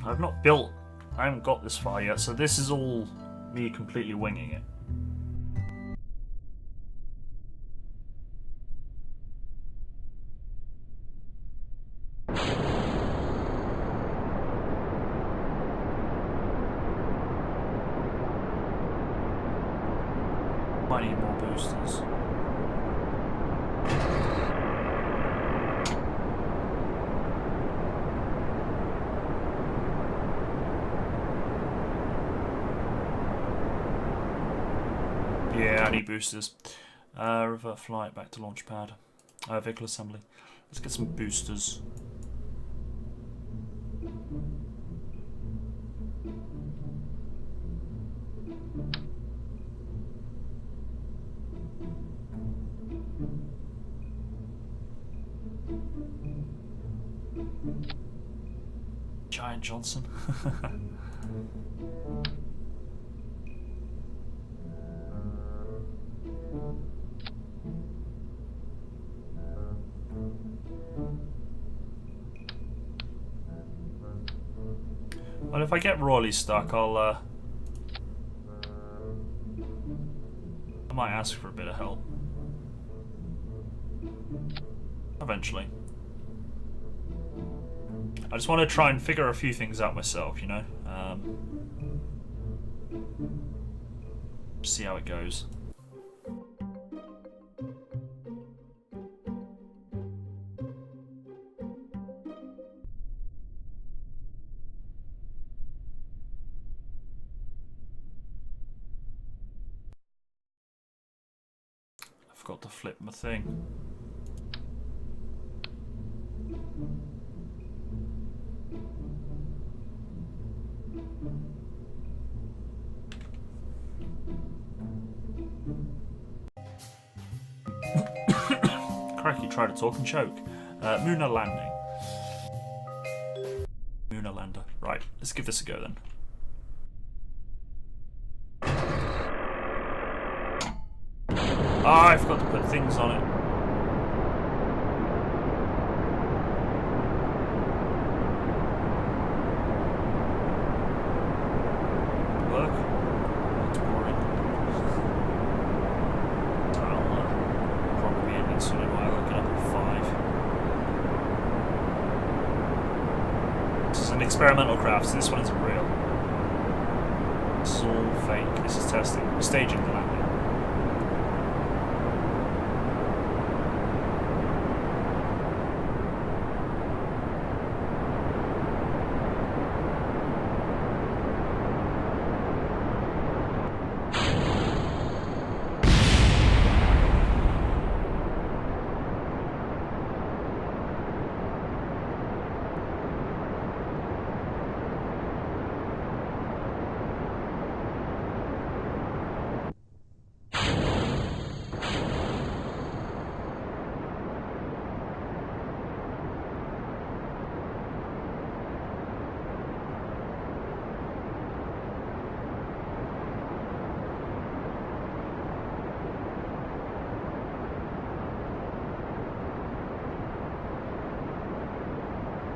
I've not built, I haven't got this far yet, so this is all me completely winging it. Might need more boosters. Yeah, I need boosters. Revert flight back to launch pad. Vehicle assembly. Let's get some boosters. Giant Johnson. Well, if I get royally stuck, I might ask for a bit of help. Eventually. I just want to try and figure a few things out myself, you know? See how it goes. I forgot to flip my thing. Cracky, try to talk and choke. Lunar landing. Lunar lander. Right, let's give this a go then. Ah, I forgot to put things on it. Work? It's boring. I'll probably be ending soon anyway. I'll look it up at 5. This is an experimental craft, so this one isn't real. It's all fake. This is testing. We're staging the landing.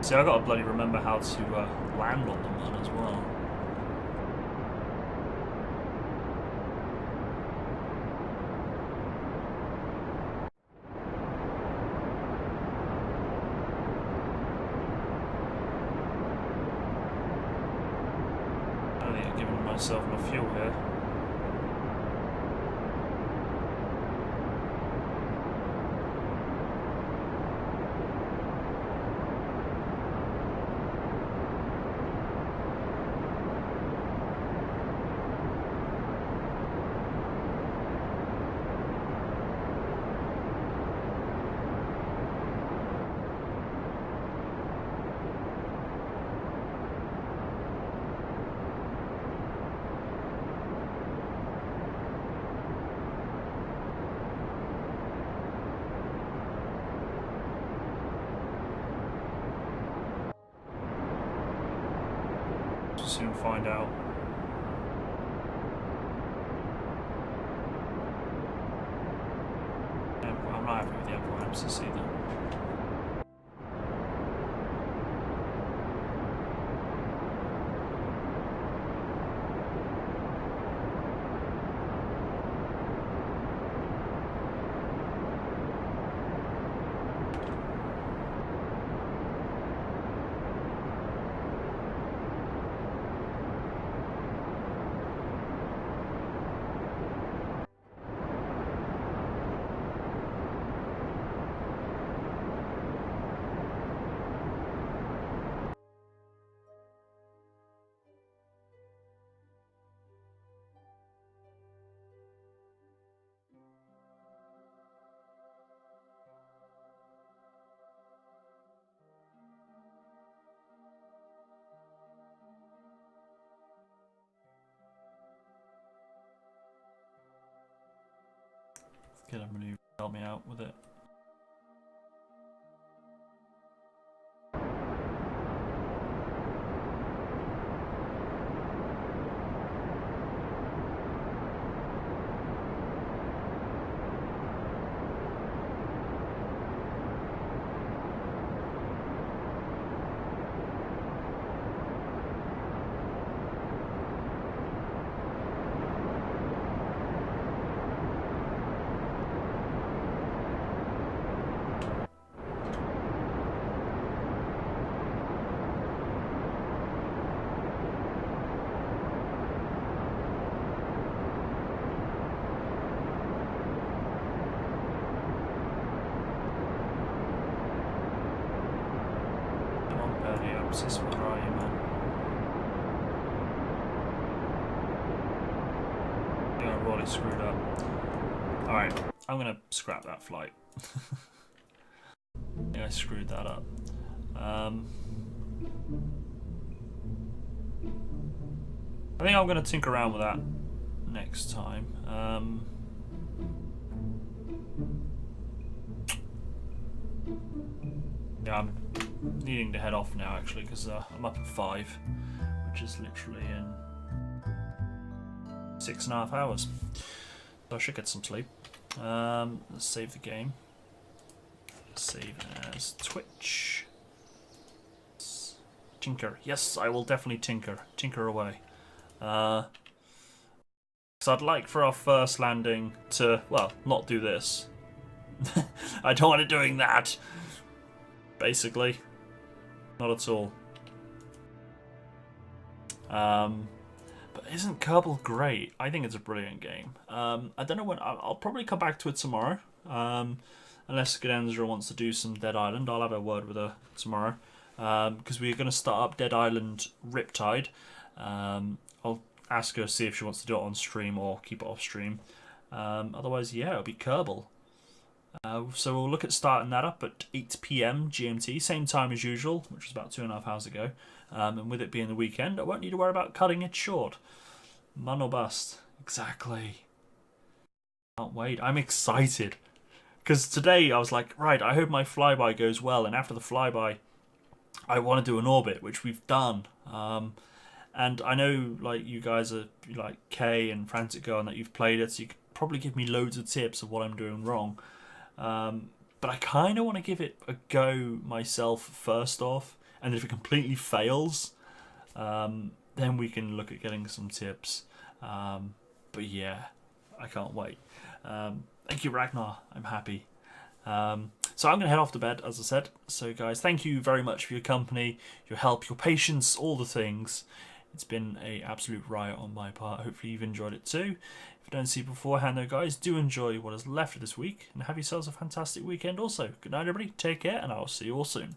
See, I gotta bloody remember how to land on them then as well. don't think I've given myself enough fuel here. Soon find out. I'm not happy with the airport emphasis either. Get a maneuver to help me out with it. Sis, where are you, man? I think I really screwed up. Alright, I'm gonna scrap that flight. I think I screwed that up. I think I'm gonna tinker around with that next time. Yeah, I'm needing to head off now actually because I'm up at 5, which is literally in 6.5 hours. So I should get some sleep. Let's save the game. Save as Twitch. Tinker. Yes, I will definitely tinker. Tinker away. Because I'd like for our first landing to, well, not do this. I don't want it doing that. Basically. Not at all. But isn't Kerbal great? I think it's a brilliant game. I don't know when. I'll probably come back to it tomorrow. Unless Gadendra wants to do some Dead Island. I'll have a word with her tomorrow. Because we're going to start up Dead Island Riptide. I'll ask her, see if she wants to do it on stream or keep it off stream. Otherwise, yeah, it'll be Kerbal. So we'll look at starting that up at 8 PM GMT, same time as usual, which was about 2.5 hours ago. And with it being the weekend, I won't need to worry about cutting it short. Man or bust. Exactly. Can't wait. I'm excited. Because today I was like, right, I hope my flyby goes well. And after the flyby, I want to do an orbit, which we've done. And I know like you guys are like Kay and Frantic Girl and that you've played it, so you could probably give me loads of tips of what I'm doing wrong. But I kind of want to give it a go myself first off, and if it completely fails, then we can look at getting some tips. But yeah, I can't wait. Thank you, Ragnar. I'm happy. So I'm going to head off to bed, as I said. So guys, thank you very much for your company, your help, your patience, all the things. It's been an absolute riot on my part. Hopefully you've enjoyed it too. If you don't see beforehand though, guys, do enjoy what is left of this week and have yourselves a fantastic weekend also. Good night everybody, take care, and I'll see you all soon.